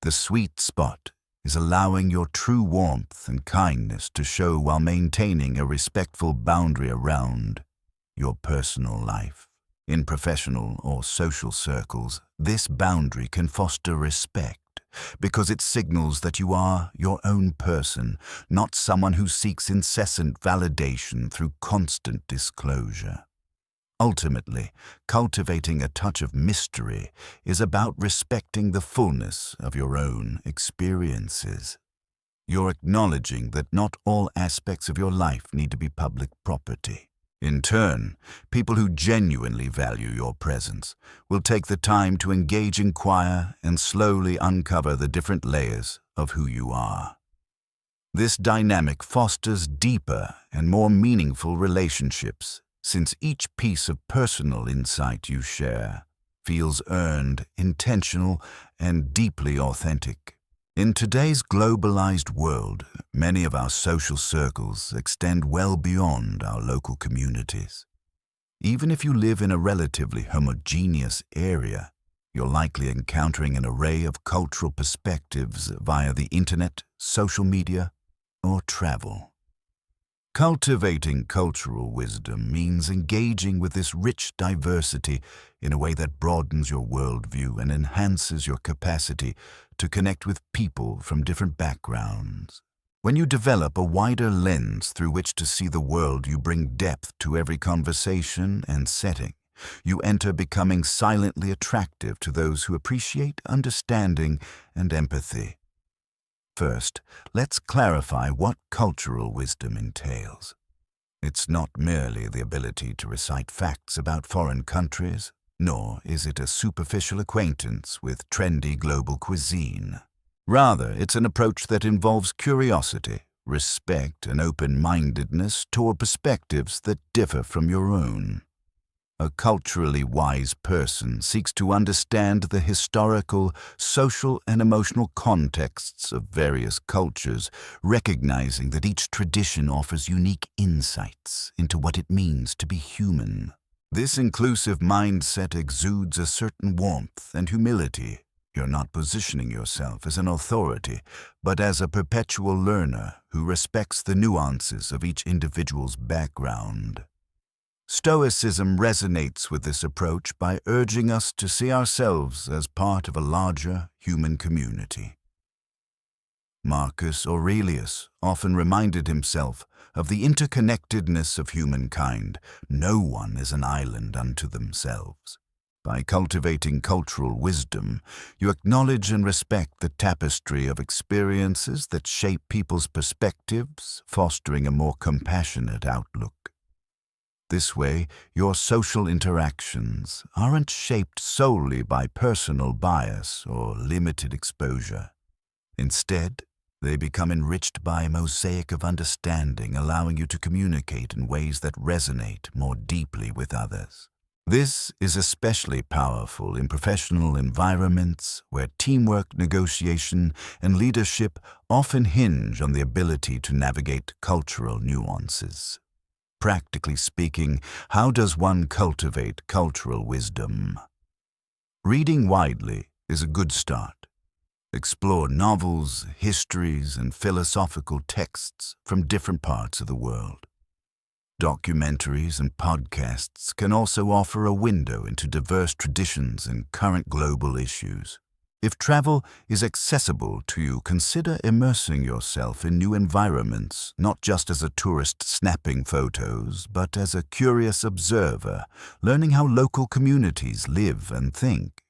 The sweet spot is allowing your true warmth and kindness to show while maintaining a respectful boundary around your personal life. In professional or social circles, this boundary can foster respect because it signals that you are your own person, not someone who seeks incessant validation through constant disclosure. Ultimately, cultivating a touch of mystery is about respecting the fullness of your own experiences. You're acknowledging that not all aspects of your life need to be public property. In turn, people who genuinely value your presence will take the time to engage, inquire, and slowly uncover the different layers of who you are. This dynamic fosters deeper and more meaningful relationships, since each piece of personal insight you share feels earned, intentional, and deeply authentic. In today's globalized world, many of our social circles extend well beyond our local communities. Even if you live in a relatively homogeneous area, you're likely encountering an array of cultural perspectives via the internet, social media, or travel. Cultivating cultural wisdom means engaging with this rich diversity in a way that broadens your worldview and enhances your capacity to connect with people from different backgrounds. When you develop a wider lens through which to see the world, you bring depth to every conversation and setting. You enter becoming silently attractive to those who appreciate understanding and empathy. First, let's clarify what cultural wisdom entails. It's not merely the ability to recite facts about foreign countries, nor is it a superficial acquaintance with trendy global cuisine. Rather, it's an approach that involves curiosity, respect, and open-mindedness toward perspectives that differ from your own. A culturally wise person seeks to understand the historical, social, and emotional contexts of various cultures, recognizing that each tradition offers unique insights into what it means to be human. This inclusive mindset exudes a certain warmth and humility. You're not positioning yourself as an authority, but as a perpetual learner who respects the nuances of each individual's background. Stoicism resonates with this approach by urging us to see ourselves as part of a larger human community. Marcus Aurelius often reminded himself of the interconnectedness of humankind. No one is an island unto themselves. By cultivating cultural wisdom, you acknowledge and respect the tapestry of experiences that shape people's perspectives, fostering a more compassionate outlook. This way, your social interactions aren't shaped solely by personal bias or limited exposure. Instead, they become enriched by a mosaic of understanding, allowing you to communicate in ways that resonate more deeply with others. This is especially powerful in professional environments where teamwork, negotiation, and leadership often hinge on the ability to navigate cultural nuances. Practically speaking, how does one cultivate cultural wisdom? Reading widely is a good start. Explore novels, histories, and philosophical texts from different parts of the world. Documentaries and podcasts can also offer a window into diverse traditions and current global issues. If travel is accessible to you, consider immersing yourself in new environments, not just as a tourist snapping photos, but as a curious observer, learning how local communities live and think.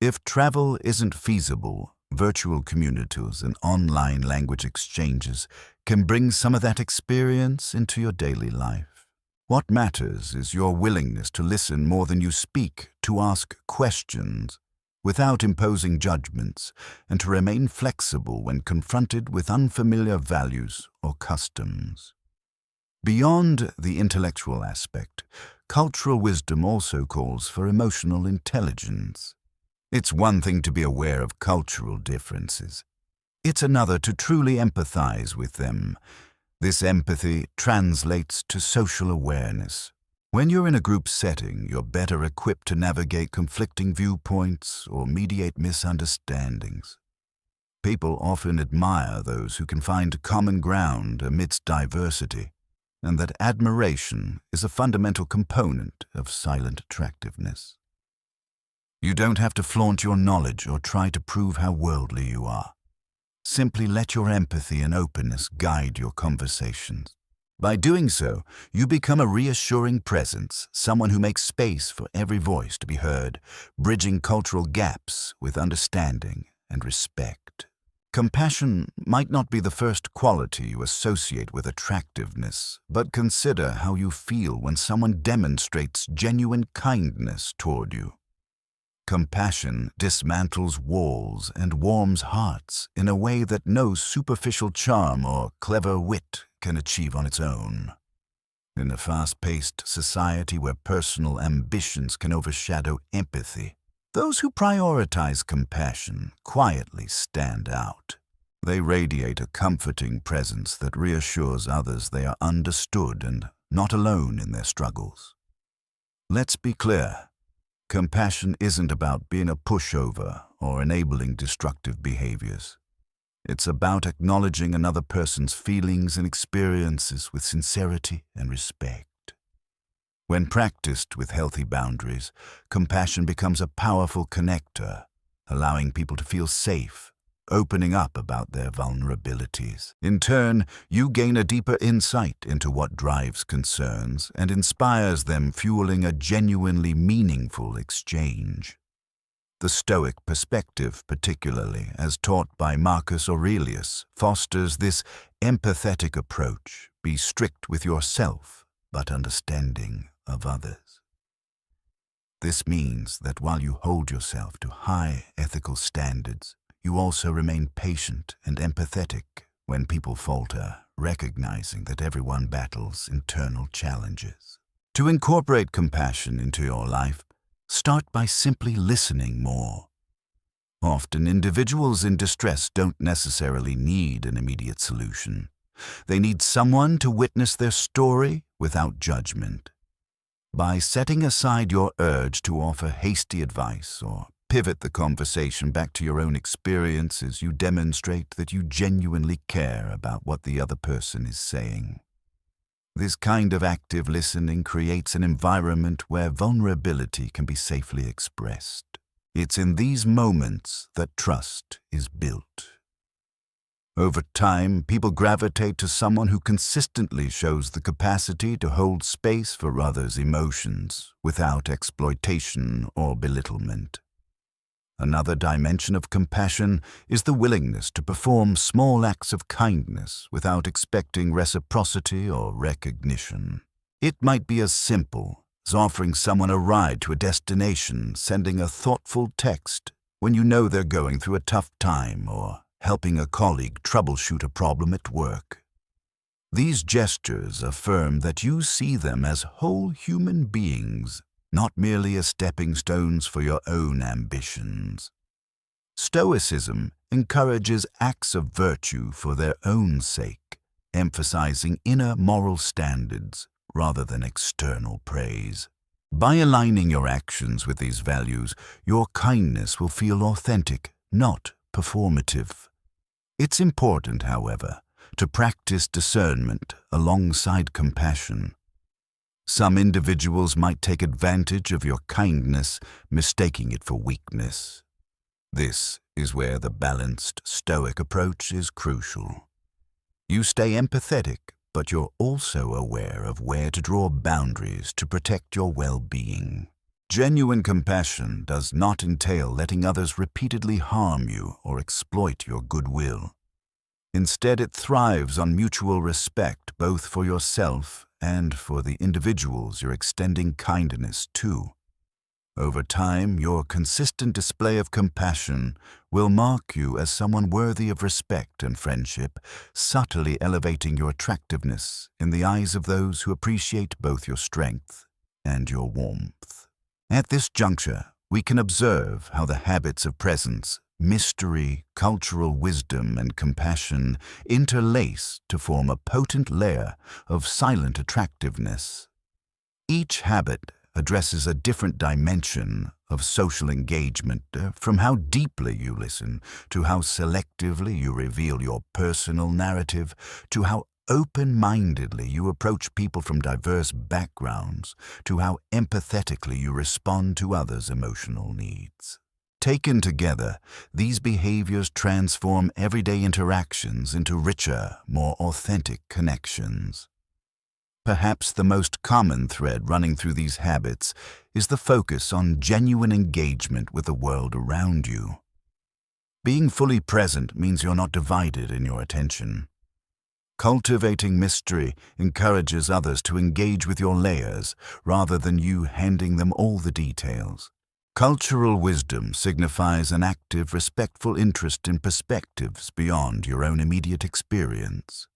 If travel isn't feasible, virtual communities and online language exchanges can bring some of that experience into your daily life. What matters is your willingness to listen more than you speak, to ask questions without imposing judgments, and to remain flexible when confronted with unfamiliar values or customs. Beyond the intellectual aspect, cultural wisdom also calls for emotional intelligence. It's one thing to be aware of cultural differences. It's another to truly empathize with them. This empathy translates to social awareness. When you're in a group setting, you're better equipped to navigate conflicting viewpoints or mediate misunderstandings. People often admire those who can find common ground amidst diversity, and that admiration is a fundamental component of silent attractiveness. You don't have to flaunt your knowledge or try to prove how worldly you are. Simply let your empathy and openness guide your conversations. By doing so, you become a reassuring presence, someone who makes space for every voice to be heard, bridging cultural gaps with understanding and respect. Compassion might not be the first quality you associate with attractiveness, but consider how you feel when someone demonstrates genuine kindness toward you. Compassion dismantles walls and warms hearts in a way that no superficial charm or clever wit can achieve on its own. In a fast-paced society where personal ambitions can overshadow empathy, those who prioritize compassion quietly stand out. They radiate a comforting presence that reassures others they are understood and not alone in their struggles. Let's be clear. Compassion isn't about being a pushover or enabling destructive behaviors. It's about acknowledging another person's feelings and experiences with sincerity and respect. When practiced with healthy boundaries, compassion becomes a powerful connector, allowing people to feel safe, opening up about their vulnerabilities. In turn, you gain a deeper insight into what drives concerns and inspires them, fueling a genuinely meaningful exchange. The Stoic perspective, particularly as taught by Marcus Aurelius, fosters this empathetic approach: be strict with yourself, but understanding of others. This means that while you hold yourself to high ethical standards, you also remain patient and empathetic when people falter, recognizing that everyone battles internal challenges. To incorporate compassion into your life, start by simply listening more. Often, individuals in distress don't necessarily need an immediate solution. They need someone to witness their story without judgment. By setting aside your urge to offer hasty advice or pivot the conversation back to your own experiences, you demonstrate that you genuinely care about what the other person is saying. This kind of active listening creates an environment where vulnerability can be safely expressed. It's in these moments that trust is built. Over time, people gravitate to someone who consistently shows the capacity to hold space for others' emotions without exploitation or belittlement. Another dimension of compassion is the willingness to perform small acts of kindness without expecting reciprocity or recognition. It might be as simple as offering someone a ride to a destination, sending a thoughtful text when you know they're going through a tough time, or helping a colleague troubleshoot a problem at work. These gestures affirm that you see them as whole human beings, not merely as stepping stones for your own ambitions. Stoicism encourages acts of virtue for their own sake, emphasizing inner moral standards rather than external praise. By aligning your actions with these values, your kindness will feel authentic, not performative. It's important, however, to practice discernment alongside compassion. Some individuals might take advantage of your kindness, mistaking it for weakness. This is where the balanced Stoic approach is crucial. You stay empathetic, but you're also aware of where to draw boundaries to protect your well-being. Genuine compassion does not entail letting others repeatedly harm you or exploit your goodwill. Instead, it thrives on mutual respect, both for yourself and for the individuals you're extending kindness to. Over time, your consistent display of compassion will mark you as someone worthy of respect and friendship, subtly elevating your attractiveness in the eyes of those who appreciate both your strength and your warmth. At this juncture, we can observe how the habits of presence, mystery, cultural wisdom, and compassion interlace to form a potent layer of silent attractiveness. Each habit addresses a different dimension of social engagement, from how deeply you listen, to how selectively you reveal your personal narrative, to how open-mindedly you approach people from diverse backgrounds, to how empathetically you respond to others' emotional needs. Taken together, these behaviors transform everyday interactions into richer, more authentic connections. Perhaps the most common thread running through these habits is the focus on genuine engagement with the world around you. Being fully present means you're not divided in your attention. Cultivating mystery encourages others to engage with your layers rather than you handing them all the details. Cultural wisdom signifies an active, respectful interest in perspectives beyond your own immediate experience.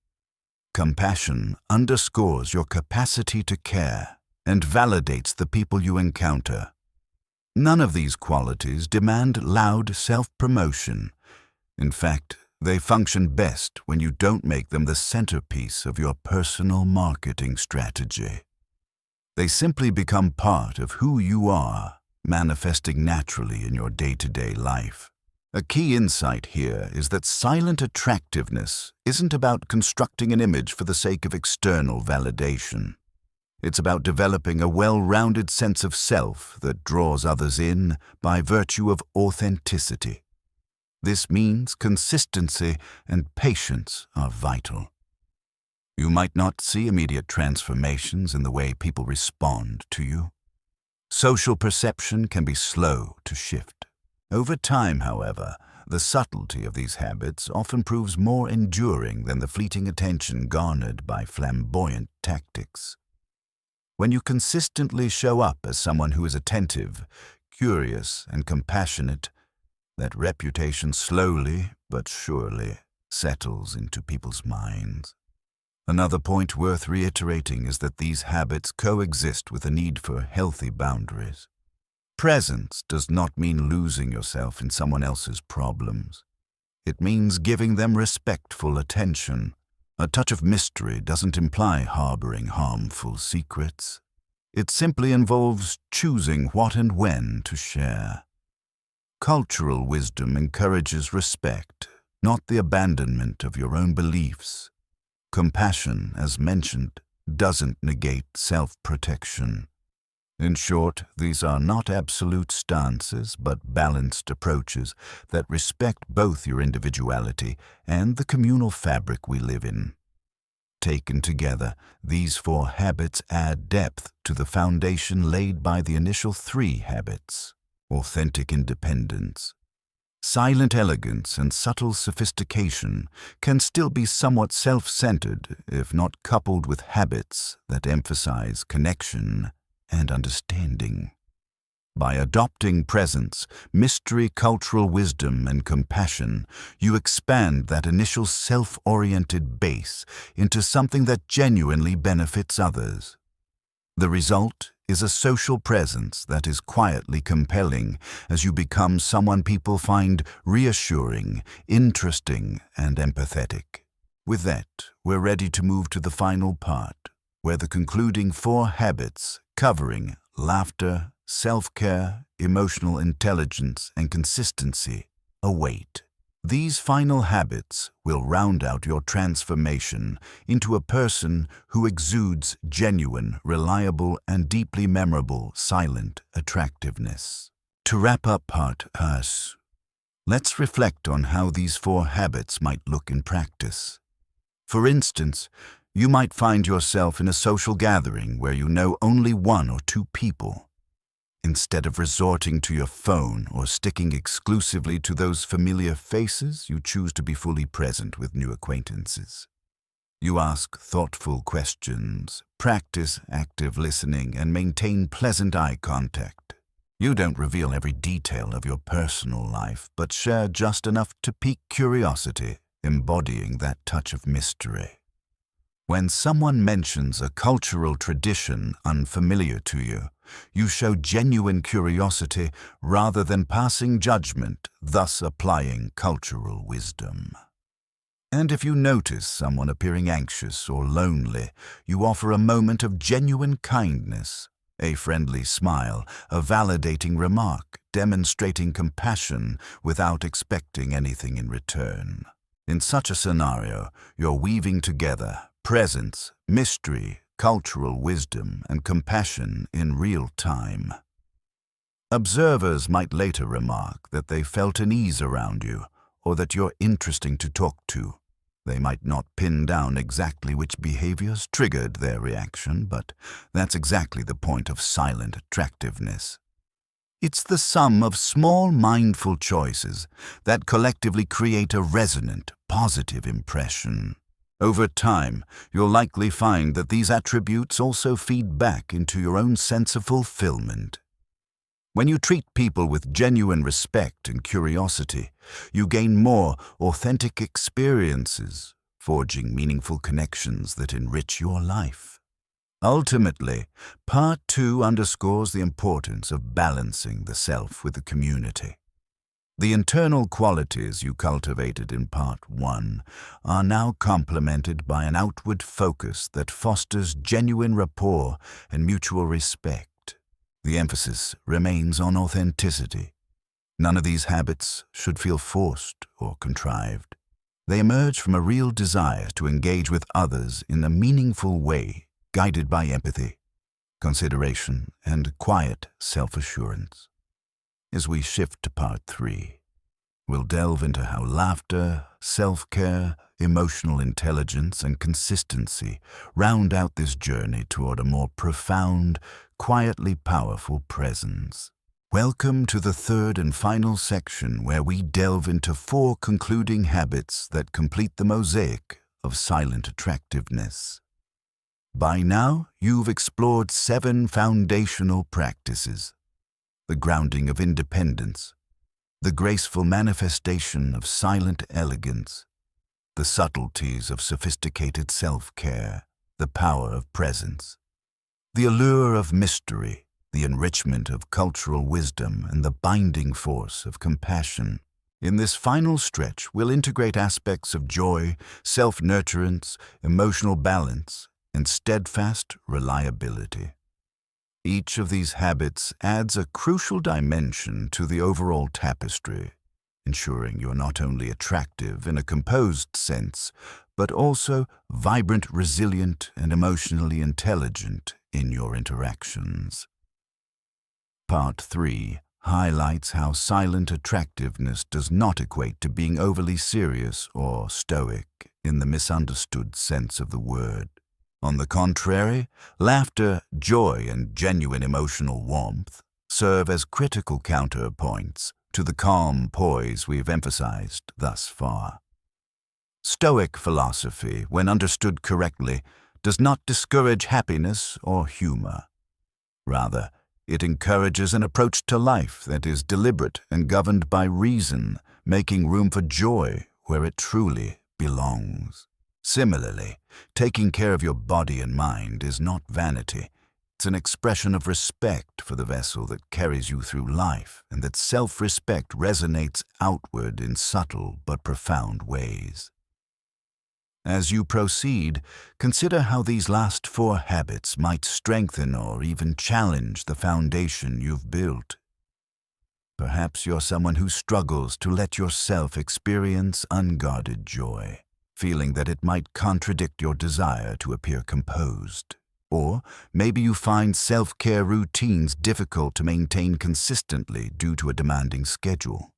Compassion underscores your capacity to care and validates the people you encounter. None of these qualities demand loud self-promotion. In fact, they function best when you don't make them the centerpiece of your personal marketing strategy. They simply become part of who you are, manifesting naturally in your day-to-day life. A key insight here is that silent attractiveness isn't about constructing an image for the sake of external validation. It's about developing a well-rounded sense of self that draws others in by virtue of authenticity. This means consistency and patience are vital. You might not see immediate transformations in the way people respond to you. Social perception can be slow to shift. Over time, however, the subtlety of these habits often proves more enduring than the fleeting attention garnered by flamboyant tactics. When you consistently show up as someone who is attentive, curious, and compassionate, that reputation slowly but surely settles into people's minds. Another point worth reiterating is that these habits coexist with a need for healthy boundaries. Presence does not mean losing yourself in someone else's problems. It means giving them respectful attention. A touch of mystery doesn't imply harboring harmful secrets. It simply involves choosing what and when to share. Cultural wisdom encourages respect, not the abandonment of your own beliefs. Compassion, as mentioned, doesn't negate self-protection. In short, these are not absolute stances, but balanced approaches that respect both your individuality and the communal fabric we live in. Taken together, these 4 habits add depth to the foundation laid by the initial 3 habits: authentic independence. Silent elegance and subtle sophistication can still be somewhat self-centered if not coupled with habits that emphasize connection and understanding. By adopting presence, mystery, cultural wisdom, and compassion, you expand that initial self-oriented base into something that genuinely benefits others. The result is a social presence that is quietly compelling as you become someone people find reassuring, interesting, and empathetic. With that, we're ready to move to the final part, where the concluding 4 habits covering laughter, self-care, emotional intelligence, and consistency await. These final habits will round out your transformation into a person who exudes genuine, reliable, and deeply memorable silent attractiveness. To wrap up part us, let's reflect on how these 4 habits might look in practice. For instance, you might find yourself in a social gathering where you know only 1 or 2 people. Instead of resorting to your phone or sticking exclusively to those familiar faces, you choose to be fully present with new acquaintances. You ask thoughtful questions, practice active listening, and maintain pleasant eye contact. You don't reveal every detail of your personal life, but share just enough to pique curiosity, embodying that touch of mystery. When someone mentions a cultural tradition unfamiliar to you, you show genuine curiosity rather than passing judgment, thus applying cultural wisdom. And if you notice someone appearing anxious or lonely, you offer a moment of genuine kindness, a friendly smile, a validating remark, demonstrating compassion without expecting anything in return. In such a scenario, you're weaving together presence, mystery, cultural wisdom, and compassion in real time. Observers might later remark that they felt an ease around you, or that you're interesting to talk to. They might not pin down exactly which behaviors triggered their reaction, but that's exactly the point of silent attractiveness. It's the sum of small mindful choices that collectively create a resonant, positive impression. Over time, you'll likely find that these attributes also feed back into your own sense of fulfillment. When you treat people with genuine respect and curiosity, you gain more authentic experiences, forging meaningful connections that enrich your life. Ultimately, Part 2 underscores the importance of balancing the self with the community. The internal qualities you cultivated in Part 1 are now complemented by an outward focus that fosters genuine rapport and mutual respect. The emphasis remains on authenticity. None of these habits should feel forced or contrived. They emerge from a real desire to engage with others in a meaningful way, guided by empathy, consideration, and quiet self-assurance. As we shift to Part 3, we'll delve into how laughter, self-care, emotional intelligence, and consistency round out this journey toward a more profound, quietly powerful presence. Welcome to the third and final section, where we delve into 4 concluding habits that complete the mosaic of silent attractiveness. By now, you've explored 7 foundational practices: the grounding of independence, the graceful manifestation of silent elegance, the subtleties of sophisticated self-care, the power of presence, the allure of mystery, the enrichment of cultural wisdom, and the binding force of compassion. In this final stretch, we'll integrate aspects of joy, self-nurturance, emotional balance, and steadfast reliability. Each of these habits adds a crucial dimension to the overall tapestry, ensuring you're not only attractive in a composed sense, but also vibrant, resilient, and emotionally intelligent in your interactions. Part 3 highlights how silent attractiveness does not equate to being overly serious or stoic in the misunderstood sense of the word. On the contrary, laughter, joy, and genuine emotional warmth serve as critical counterpoints to the calm poise we've emphasized thus far. Stoic philosophy, when understood correctly, does not discourage happiness or humor. Rather, it encourages an approach to life that is deliberate and governed by reason, making room for joy where it truly belongs. Similarly, taking care of your body and mind is not vanity. It's an expression of respect for the vessel that carries you through life, and that self-respect resonates outward in subtle but profound ways. As you proceed, consider how these last 4 habits might strengthen or even challenge the foundation you've built. Perhaps you're someone who struggles to let yourself experience unguarded joy, feeling that it might contradict your desire to appear composed. Or maybe you find self-care routines difficult to maintain consistently due to a demanding schedule.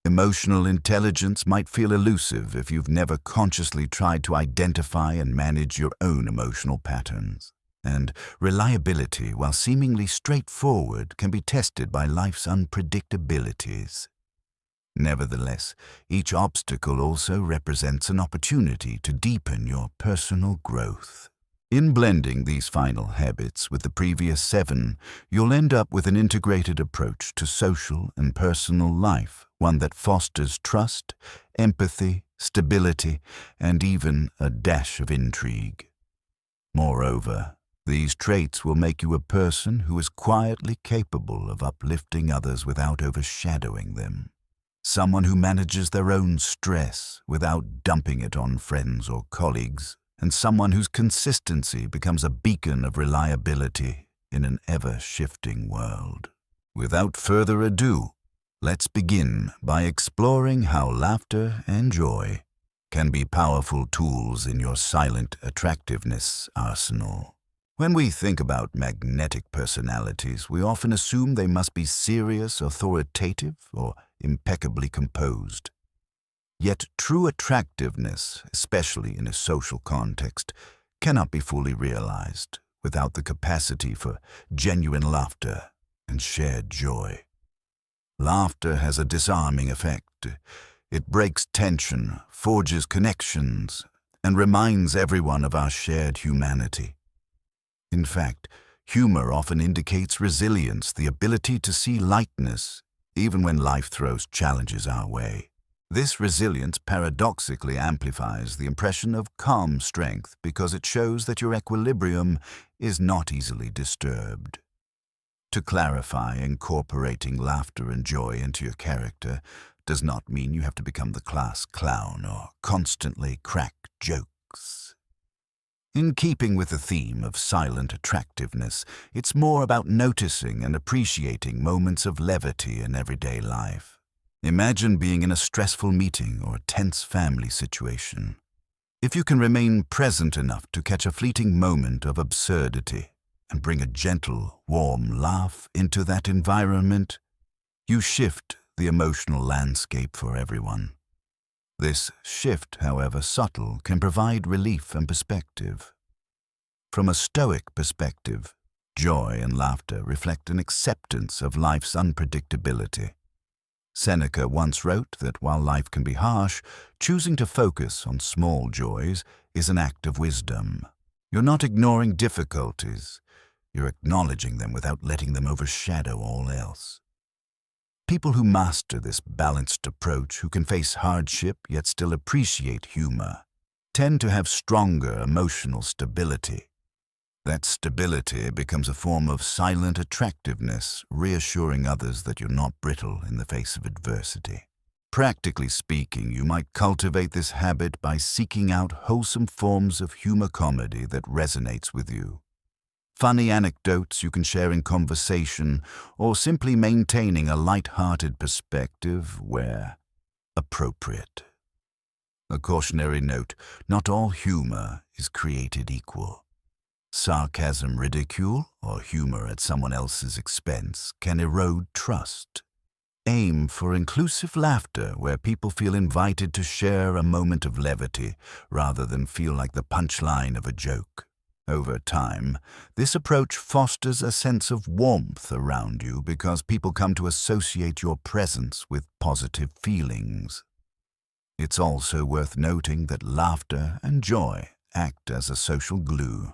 Emotional intelligence might feel elusive if you've never consciously tried to identify and manage your own emotional patterns. And reliability, while seemingly straightforward, can be tested by life's unpredictabilities. Nevertheless, each obstacle also represents an opportunity to deepen your personal growth. In blending these final habits with the previous 7, you'll end up with an integrated approach to social and personal life, one that fosters trust, empathy, stability, and even a dash of intrigue. Moreover, these traits will make you a person who is quietly capable of uplifting others without overshadowing them. Someone who manages their own stress without dumping it on friends or colleagues, and someone whose consistency becomes a beacon of reliability in an ever-shifting world. Without further ado, let's begin by exploring how laughter and joy can be powerful tools in your silent attractiveness arsenal. When we think about magnetic personalities, we often assume they must be serious, authoritative, or impeccably composed. Yet true attractiveness, especially in a social context, cannot be fully realized without the capacity for genuine laughter and shared joy. Laughter has a disarming effect. It breaks tension, forges connections, and reminds everyone of our shared humanity. In fact, humor often indicates resilience, the ability to see lightness even when life throws challenges our way. This resilience paradoxically amplifies the impression of calm strength because it shows that your equilibrium is not easily disturbed. To clarify, incorporating laughter and joy into your character does not mean you have to become the class clown or constantly crack jokes. In keeping with the theme of silent attractiveness, it's more about noticing and appreciating moments of levity in everyday life. Imagine being in a stressful meeting or a tense family situation. If you can remain present enough to catch a fleeting moment of absurdity and bring a gentle, warm laugh into that environment, you shift the emotional landscape for everyone. This shift, however subtle, can provide relief and perspective. From a Stoic perspective, joy and laughter reflect an acceptance of life's unpredictability. Seneca once wrote that while life can be harsh, choosing to focus on small joys is an act of wisdom. You're not ignoring difficulties, you're acknowledging them without letting them overshadow all else. People who master this balanced approach, who can face hardship yet still appreciate humor, tend to have stronger emotional stability. That stability becomes a form of silent attractiveness, reassuring others that you're not brittle in the face of adversity. Practically speaking, you might cultivate this habit by seeking out wholesome forms of humor comedy that resonates with you. Funny anecdotes you can share in conversation, or simply maintaining a light-hearted perspective where appropriate. A cautionary note: not all humor is created equal. Sarcasm, ridicule, or humor at someone else's expense can erode trust. Aim for inclusive laughter where people feel invited to share a moment of levity rather than feel like the punchline of a joke. Over time, this approach fosters a sense of warmth around you because people come to associate your presence with positive feelings. It's also worth noting that laughter and joy act as a social glue.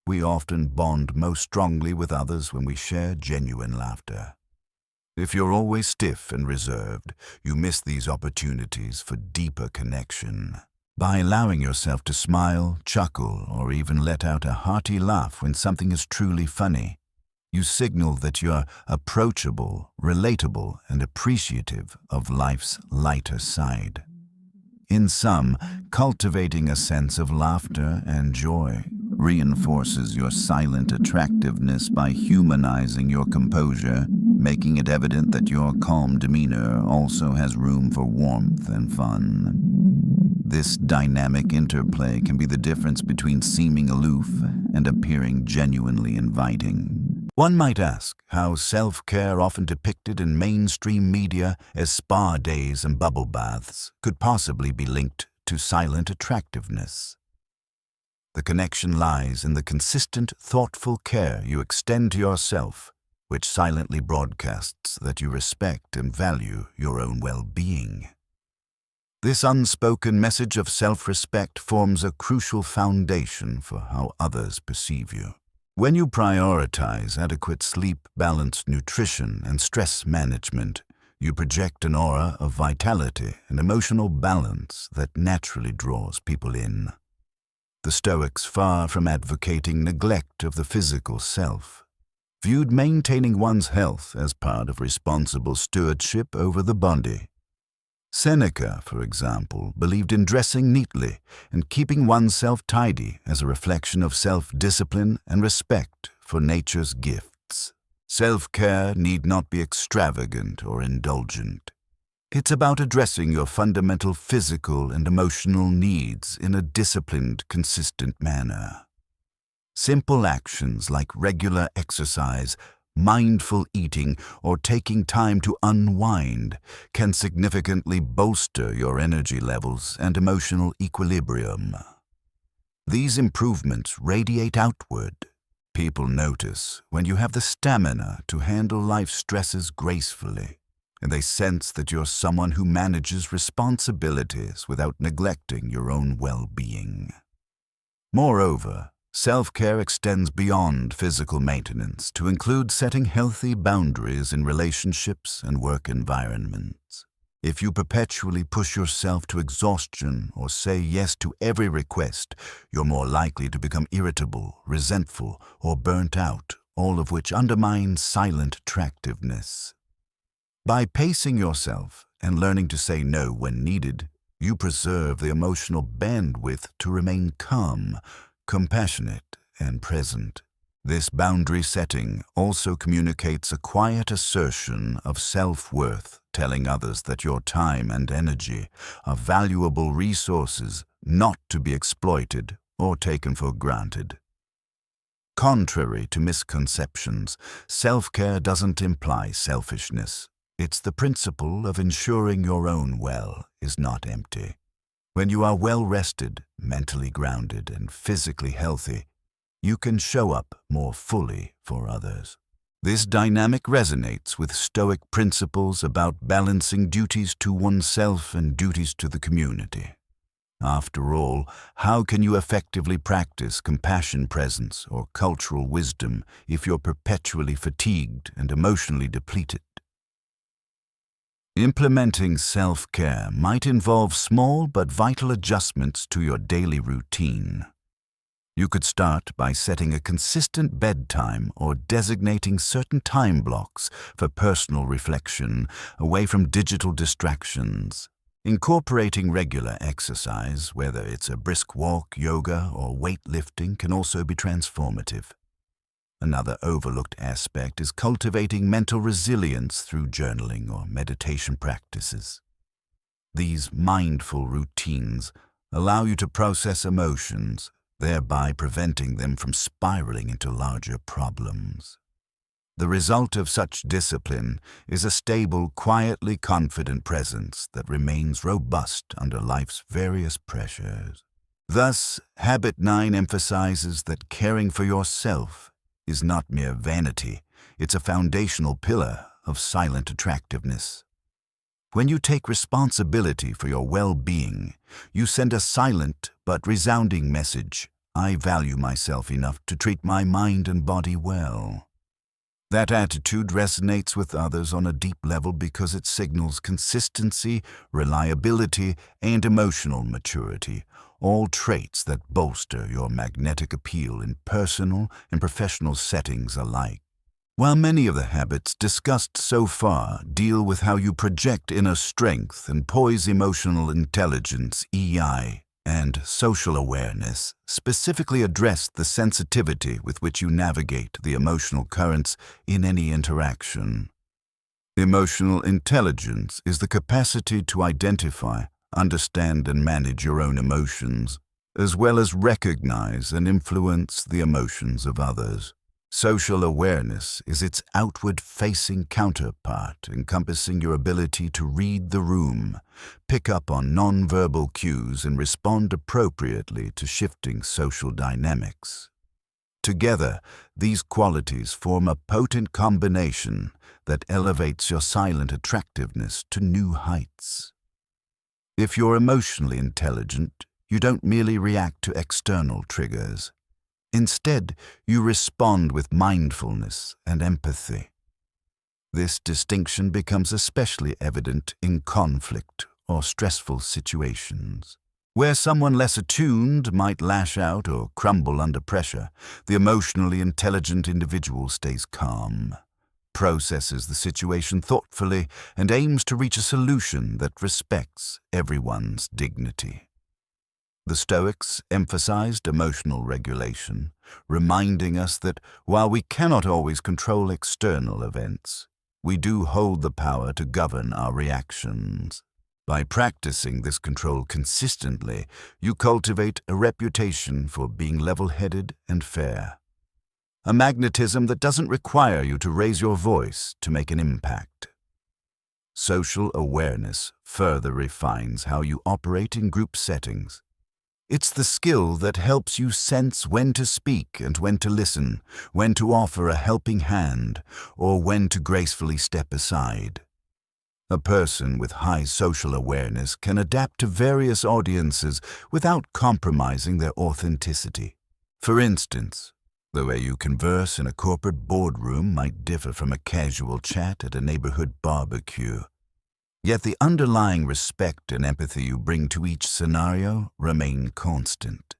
We often bond most strongly with others when we share genuine laughter. If you're always stiff and reserved, you miss these opportunities for deeper connection. By allowing yourself to smile, chuckle, or even let out a hearty laugh when something is truly funny, you signal that you're approachable, relatable, and appreciative of life's lighter side. In sum, cultivating a sense of laughter and joy reinforces your silent attractiveness by humanizing your composure, making it evident that your calm demeanor also has room for warmth and fun. This dynamic interplay can be the difference between seeming aloof and appearing genuinely inviting. One might ask how self-care, often depicted in mainstream media as spa days and bubble baths, could possibly be linked to silent attractiveness. The connection lies in the consistent, thoughtful care you extend to yourself, which silently broadcasts that you respect and value your own well-being. This unspoken message of self-respect forms a crucial foundation for how others perceive you. When you prioritize adequate sleep, balanced nutrition, and stress management, you project an aura of vitality and emotional balance that naturally draws people in. The Stoics, far from advocating neglect of the physical self, viewed maintaining one's health as part of responsible stewardship over the body. Seneca, for example, believed in dressing neatly and keeping oneself tidy as a reflection of self-discipline and respect for nature's gifts. Self-care need not be extravagant or indulgent. It's about addressing your fundamental physical and emotional needs in a disciplined, consistent manner. Simple actions like regular exercise, mindful eating, or taking time to unwind can significantly bolster your energy levels and emotional equilibrium. These improvements radiate outward. People notice when you have the stamina to handle life's stresses gracefully, and they sense that you're someone who manages responsibilities without neglecting your own well-being. Moreover, self-care extends beyond physical maintenance to include setting healthy boundaries in relationships and work environments. If you perpetually push yourself to exhaustion or say yes to every request, you're more likely to become irritable, resentful, or burnt out, all of which undermine silent attractiveness. By pacing yourself and learning to say no when needed, you preserve the emotional bandwidth to remain calm, compassionate, and present. This boundary setting also communicates a quiet assertion of self-worth, telling others that your time and energy are valuable resources not to be exploited or taken for granted. Contrary to misconceptions, self-care doesn't imply selfishness. It's the principle of ensuring your own well is not empty. When you are well-rested, mentally grounded, and physically healthy, you can show up more fully for others. This dynamic resonates with Stoic principles about balancing duties to oneself and duties to the community. After all, how can you effectively practice compassion, presence, or cultural wisdom if you're perpetually fatigued and emotionally depleted? Implementing self-care might involve small but vital adjustments to your daily routine. You could start by setting a consistent bedtime or designating certain time blocks for personal reflection away from digital distractions. Incorporating regular exercise, whether it's a brisk walk, yoga, or weightlifting, can also be transformative. Another overlooked aspect is cultivating mental resilience through journaling or meditation practices. These mindful routines allow you to process emotions, thereby preventing them from spiraling into larger problems. The result of such discipline is a stable, quietly confident presence that remains robust under life's various pressures. Thus, Habit 9 emphasizes that caring for yourself is not mere vanity, it's a foundational pillar of silent attractiveness. When you take responsibility for your well-being, you send a silent but resounding message: I value myself enough to treat my mind and body well. That attitude resonates with others on a deep level because it signals consistency, reliability, and emotional maturity, all traits that bolster your magnetic appeal in personal and professional settings alike. While many of the habits discussed so far deal with how you project inner strength and poise emotional intelligence, EI, and social awareness, specifically address the sensitivity with which you navigate the emotional currents in any interaction. Emotional intelligence is the capacity to identify, understand, and manage your own emotions, as well as recognize and influence the emotions of others. Social awareness is its outward-facing counterpart, encompassing your ability to read the room, pick up on nonverbal cues, and respond appropriately to shifting social dynamics. Together, these qualities form a potent combination that elevates your silent attractiveness to new heights. If you're emotionally intelligent, you don't merely react to external triggers. Instead, you respond with mindfulness and empathy. This distinction becomes especially evident in conflict or stressful situations. Where someone less attuned might lash out or crumble under pressure, the emotionally intelligent individual stays calm, processes the situation thoughtfully, and aims to reach a solution that respects everyone's dignity. The Stoics emphasized emotional regulation, reminding us that while we cannot always control external events, we do hold the power to govern our reactions. By practicing this control consistently, you cultivate a reputation for being level-headed and fair. A magnetism that doesn't require you to raise your voice to make an impact. Social awareness further refines how you operate in group settings. It's the skill that helps you sense when to speak and when to listen, when to offer a helping hand, or when to gracefully step aside. A person with high social awareness can adapt to various audiences without compromising their authenticity. For instance, the way you converse in a corporate boardroom might differ from a casual chat at a neighborhood barbecue. Yet the underlying respect and empathy you bring to each scenario remain constant.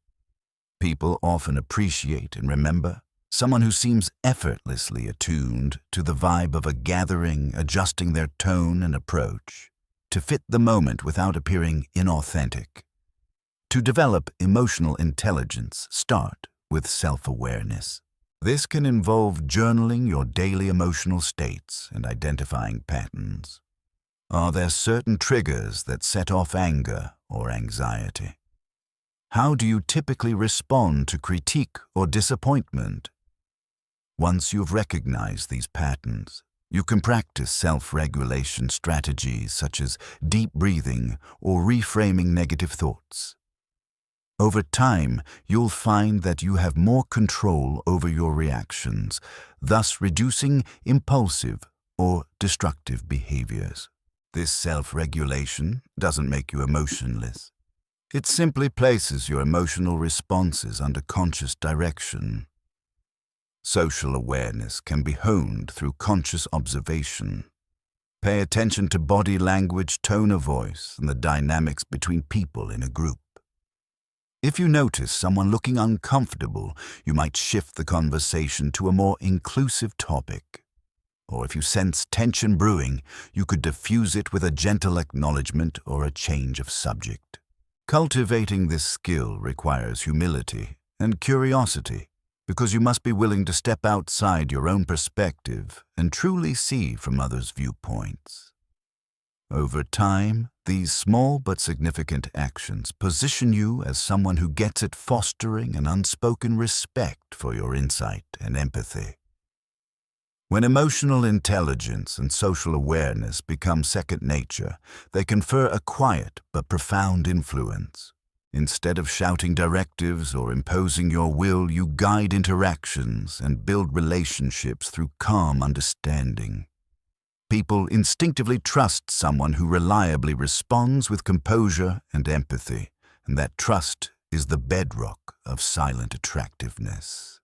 People often appreciate and remember someone who seems effortlessly attuned to the vibe of a gathering, adjusting their tone and approach to fit the moment without appearing inauthentic. To develop emotional intelligence, start with self-awareness. This can involve journaling your daily emotional states and identifying patterns. Are there certain triggers that set off anger or anxiety? How do you typically respond to critique or disappointment? Once you've recognized these patterns, you can practice self-regulation strategies such as deep breathing or reframing negative thoughts. Over time, you'll find that you have more control over your reactions, thus reducing impulsive or destructive behaviors. This self-regulation doesn't make you emotionless. It simply places your emotional responses under conscious direction. Social awareness can be honed through conscious observation. Pay attention to body language, tone of voice, and the dynamics between people in a group. If you notice someone looking uncomfortable, you might shift the conversation to a more inclusive topic. Or if you sense tension brewing, you could diffuse it with a gentle acknowledgement or a change of subject. Cultivating this skill requires humility and curiosity, because you must be willing to step outside your own perspective and truly see from others' viewpoints. Over time, these small but significant actions position you as someone who gets at fostering an unspoken respect for your insight and empathy. When emotional intelligence and social awareness become second nature, they confer a quiet but profound influence. Instead of shouting directives or imposing your will, you guide interactions and build relationships through calm understanding. People instinctively trust someone who reliably responds with composure and empathy, and that trust is the bedrock of silent attractiveness.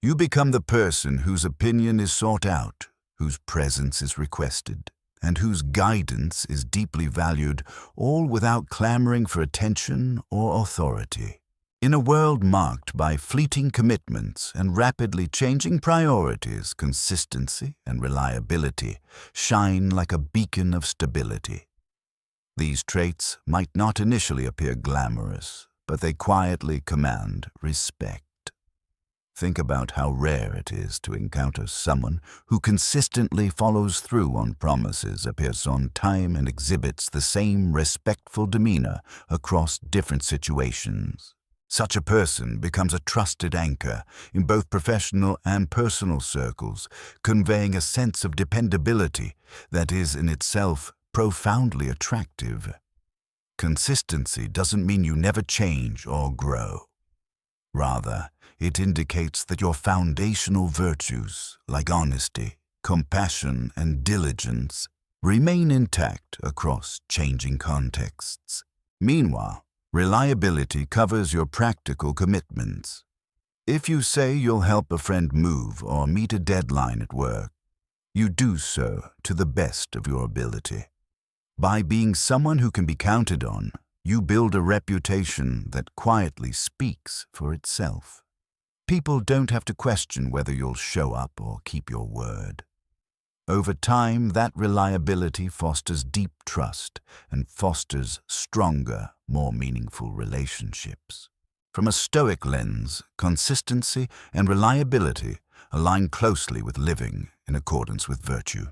You become the person whose opinion is sought out, whose presence is requested, and whose guidance is deeply valued, all without clamoring for attention or authority. In a world marked by fleeting commitments and rapidly changing priorities, consistency and reliability shine like a beacon of stability. These traits might not initially appear glamorous, but they quietly command respect. Think about how rare it is to encounter someone who consistently follows through on promises, appears on time, and exhibits the same respectful demeanor across different situations. Such a person becomes a trusted anchor in both professional and personal circles, conveying a sense of dependability that is in itself profoundly attractive. Consistency doesn't mean you never change or grow. Rather, it indicates that your foundational virtues, like honesty, compassion, and diligence, remain intact across changing contexts. Meanwhile, reliability covers your practical commitments. If you say you'll help a friend move or meet a deadline at work, you do so to the best of your ability. By being someone who can be counted on, you build a reputation that quietly speaks for itself. People don't have to question whether you'll show up or keep your word. Over time, that reliability fosters deep trust and fosters stronger, more meaningful relationships. From a Stoic lens, consistency and reliability align closely with living in accordance with virtue.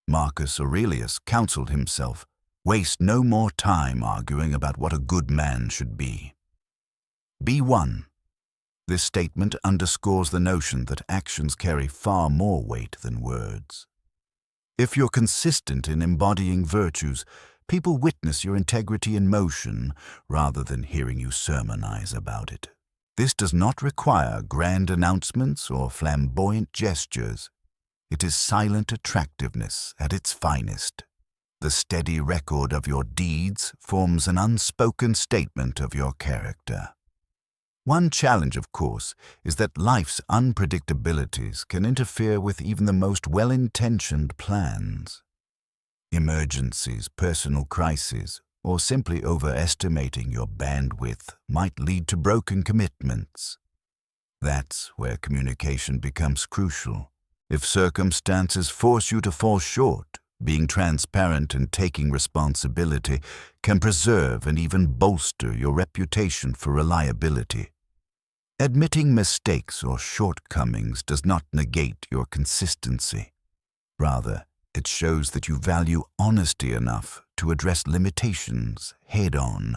Marcus Aurelius counseled himself, "Waste no more time arguing about what a good man should be. Be one." This statement underscores the notion that actions carry far more weight than words. If you're consistent in embodying virtues, people witness your integrity in motion rather than hearing you sermonize about it. This does not require grand announcements or flamboyant gestures. It is silent attractiveness at its finest. The steady record of your deeds forms an unspoken statement of your character. One challenge, of course, is that life's unpredictabilities can interfere with even the most well-intentioned plans. Emergencies, personal crises, or simply overestimating your bandwidth might lead to broken commitments. That's where communication becomes crucial. If circumstances force you to fall short, being transparent and taking responsibility can preserve and even bolster your reputation for reliability. Admitting mistakes or shortcomings does not negate your consistency. Rather, it shows that you value honesty enough to address limitations head-on.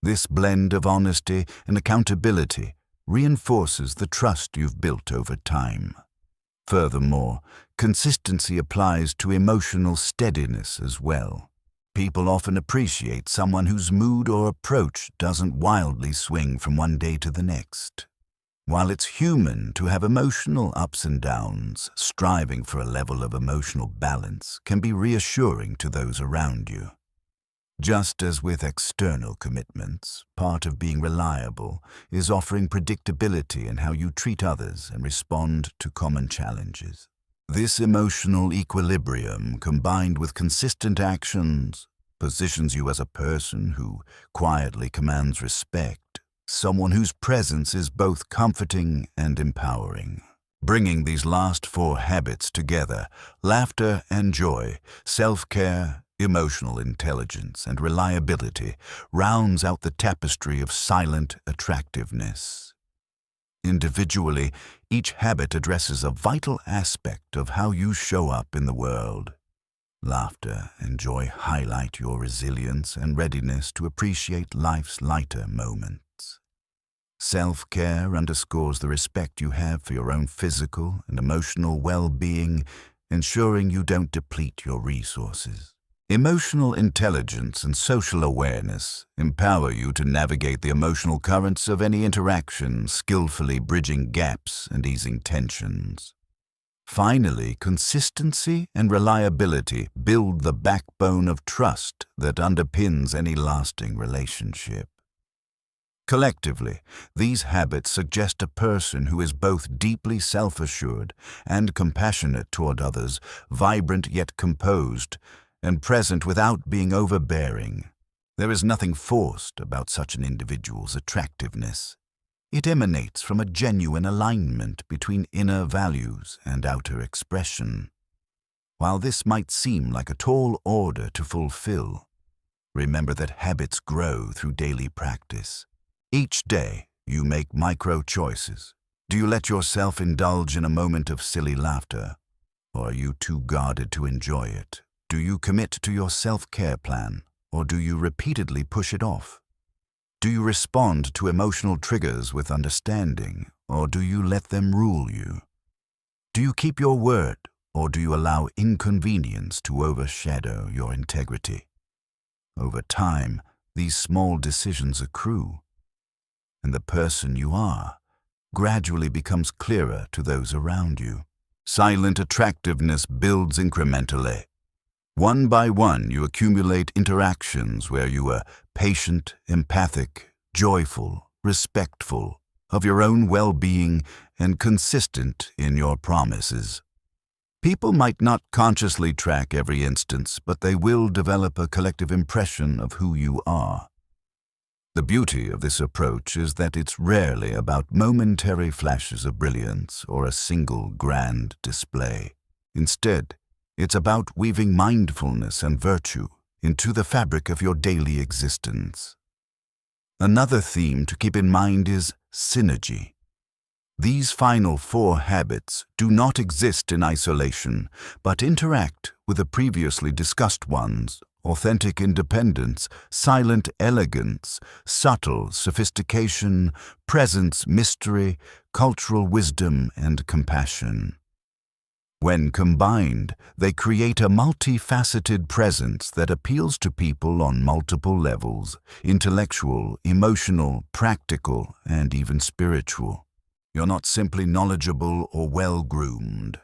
This blend of honesty and accountability reinforces the trust you've built over time. Furthermore, consistency applies to emotional steadiness as well. People often appreciate someone whose mood or approach doesn't wildly swing from one day to the next. While it's human to have emotional ups and downs, striving for a level of emotional balance can be reassuring to those around you. Just as with external commitments, part of being reliable is offering predictability in how you treat others and respond to common challenges. This emotional equilibrium, combined with consistent actions, positions you as a person who quietly commands respect, someone whose presence is both comforting and empowering. Bringing these last 4 habits together, laughter and joy, self-care, emotional intelligence, and reliability, rounds out the tapestry of silent attractiveness. Individually, each habit addresses a vital aspect of how you show up in the world. Laughter and joy highlight your resilience and readiness to appreciate life's lighter moments. Self-care underscores the respect you have for your own physical and emotional well-being, ensuring you don't deplete your resources. Emotional intelligence and social awareness empower you to navigate the emotional currents of any interaction, skillfully bridging gaps and easing tensions. Finally, consistency and reliability build the backbone of trust that underpins any lasting relationship. Collectively, these habits suggest a person who is both deeply self-assured and compassionate toward others, vibrant yet composed, and present without being overbearing. There is nothing forced about such an individual's attractiveness. It emanates from a genuine alignment between inner values and outer expression. While this might seem like a tall order to fulfill, remember that habits grow through daily practice. Each day, you make micro-choices. Do you let yourself indulge in a moment of silly laughter, or are you too guarded to enjoy it? Do you commit to your self-care plan, or do you repeatedly push it off? Do you respond to emotional triggers with understanding, or do you let them rule you? Do you keep your word, or do you allow inconvenience to overshadow your integrity? Over time, these small decisions accrue, and the person you are gradually becomes clearer to those around you. Silent attractiveness builds incrementally. One by one, you accumulate interactions where you are patient, empathic, joyful, respectful of your own well-being, and consistent in your promises. People might not consciously track every instance, but they will develop a collective impression of who you are. The beauty of this approach is that it's rarely about momentary flashes of brilliance or a single grand display. Instead, it's about weaving mindfulness and virtue into the fabric of your daily existence. Another theme to keep in mind is synergy. These final 4 habits do not exist in isolation, but interact with the previously discussed ones: authentic independence, silent elegance, subtle sophistication, presence, mystery, cultural wisdom, and compassion. When combined, they create a multifaceted presence that appeals to people on multiple levels: intellectual, emotional, practical, and even spiritual. You're not simply knowledgeable or well-groomed.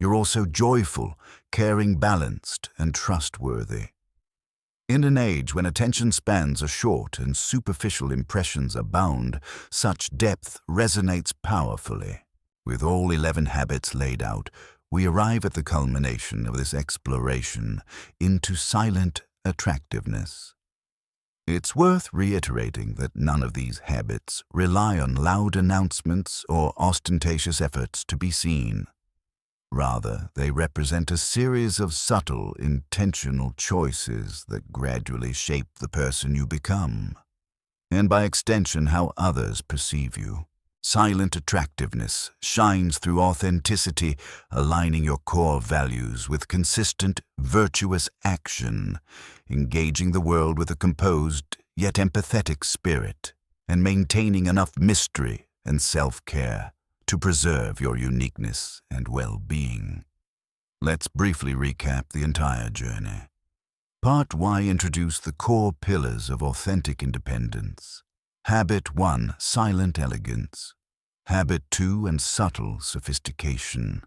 You're also joyful, caring, balanced, and trustworthy. In an age when attention spans are short and superficial impressions abound, such depth resonates powerfully. With all 11 habits laid out, we arrive at the culmination of this exploration into silent attractiveness. It's worth reiterating that none of these habits rely on loud announcements or ostentatious efforts to be seen. Rather, they represent a series of subtle, intentional choices that gradually shape the person you become, and by extension how others perceive you. Silent attractiveness shines through authenticity, aligning your core values with consistent, virtuous action, engaging the world with a composed yet empathetic spirit, and maintaining enough mystery and self-care to preserve your uniqueness and well-being. Let's briefly recap the entire journey. Part Y introduced the core pillars of authentic independence. Habit 1, silent elegance. Habit 2, and subtle sophistication.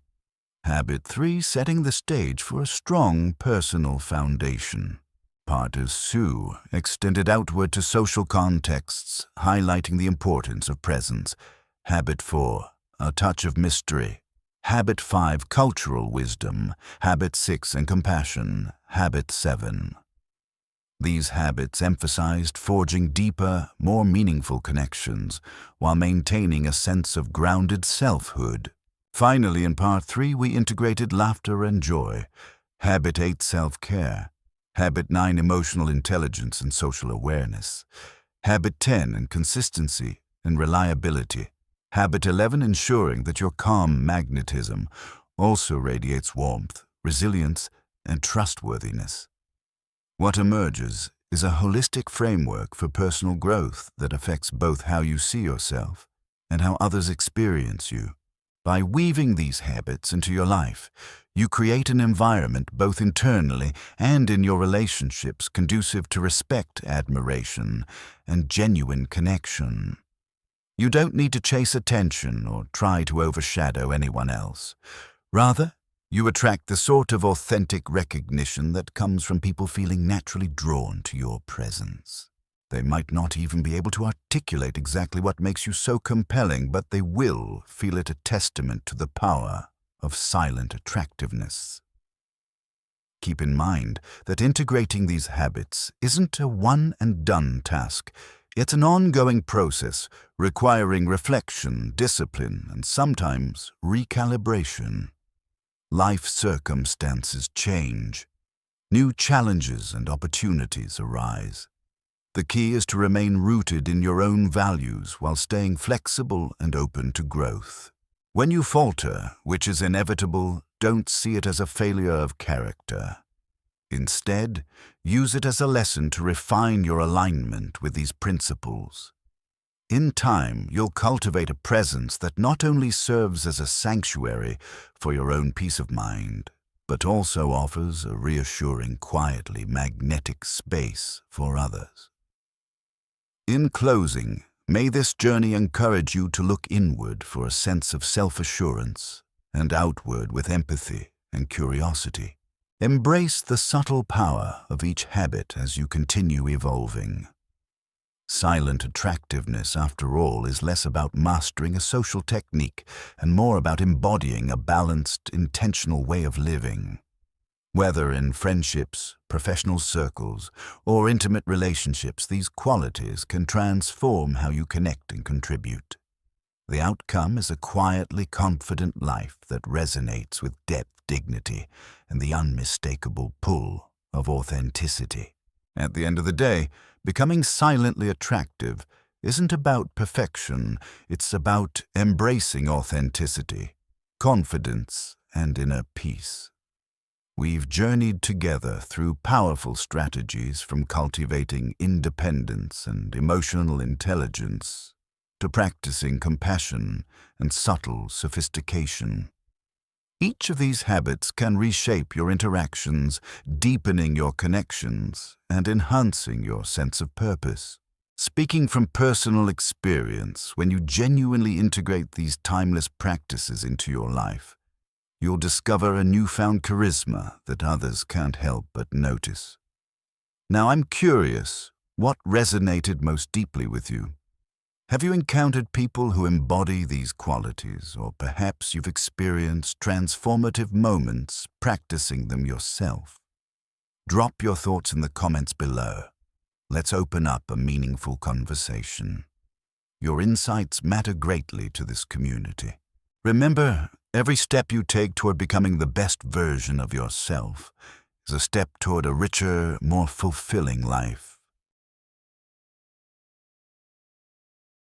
Habit 3, setting the stage for a strong personal foundation. Part 2 extended outward to social contexts, highlighting the importance of presence. Habit 4, a touch of mystery. Habit 5, cultural wisdom. Habit 6, and compassion. Habit 7. These habits emphasized forging deeper, more meaningful connections while maintaining a sense of grounded selfhood. Finally, in Part 3, we integrated laughter and joy. Habit 8, self-care. Habit 9, emotional intelligence and social awareness. Habit 10, and consistency and reliability. Habit 11, ensuring that your calm magnetism also radiates warmth, resilience, and trustworthiness. What emerges is a holistic framework for personal growth that affects both how you see yourself and how others experience you. By weaving these habits into your life, you create an environment both internally and in your relationships conducive to respect, admiration, and genuine connection. You don't need to chase attention or try to overshadow anyone else. Rather, you attract the sort of authentic recognition that comes from people feeling naturally drawn to your presence. They might not even be able to articulate exactly what makes you so compelling, but they will feel it a testament to the power of silent attractiveness. Keep in mind that integrating these habits isn't a one-and-done task. It's an ongoing process requiring reflection, discipline, and sometimes recalibration. Life circumstances change. New challenges and opportunities arise. The key is to remain rooted in your own values while staying flexible and open to growth. When you falter, which is inevitable, don't see it as a failure of character. Instead, use it as a lesson to refine your alignment with these principles. In time, you'll cultivate a presence that not only serves as a sanctuary for your own peace of mind, but also offers a reassuring, quietly magnetic space for others. In closing, may this journey encourage you to look inward for a sense of self-assurance and outward with empathy and curiosity. Embrace the subtle power of each habit as you continue evolving. Silent attractiveness, after all, is less about mastering a social technique and more about embodying a balanced, intentional way of living. Whether in friendships, professional circles, or intimate relationships, these qualities can transform how you connect and contribute. The outcome is a quietly confident life that resonates with depth, dignity, and the unmistakable pull of authenticity. At the end of the day, becoming silently attractive isn't about perfection, it's about embracing authenticity, confidence, and inner peace. We've journeyed together through powerful strategies from cultivating independence and emotional intelligence to practicing compassion and subtle sophistication. Each of these habits can reshape your interactions, deepening your connections, and enhancing your sense of purpose. Speaking from personal experience, when you genuinely integrate these timeless practices into your life, you'll discover a newfound charisma that others can't help but notice. Now, I'm curious, what resonated most deeply with you? Have you encountered people who embody these qualities, or perhaps you've experienced transformative moments practicing them yourself? Drop your thoughts in the comments below. Let's open up a meaningful conversation. Your insights matter greatly to this community. Remember, every step you take toward becoming the best version of yourself is a step toward a richer, more fulfilling life.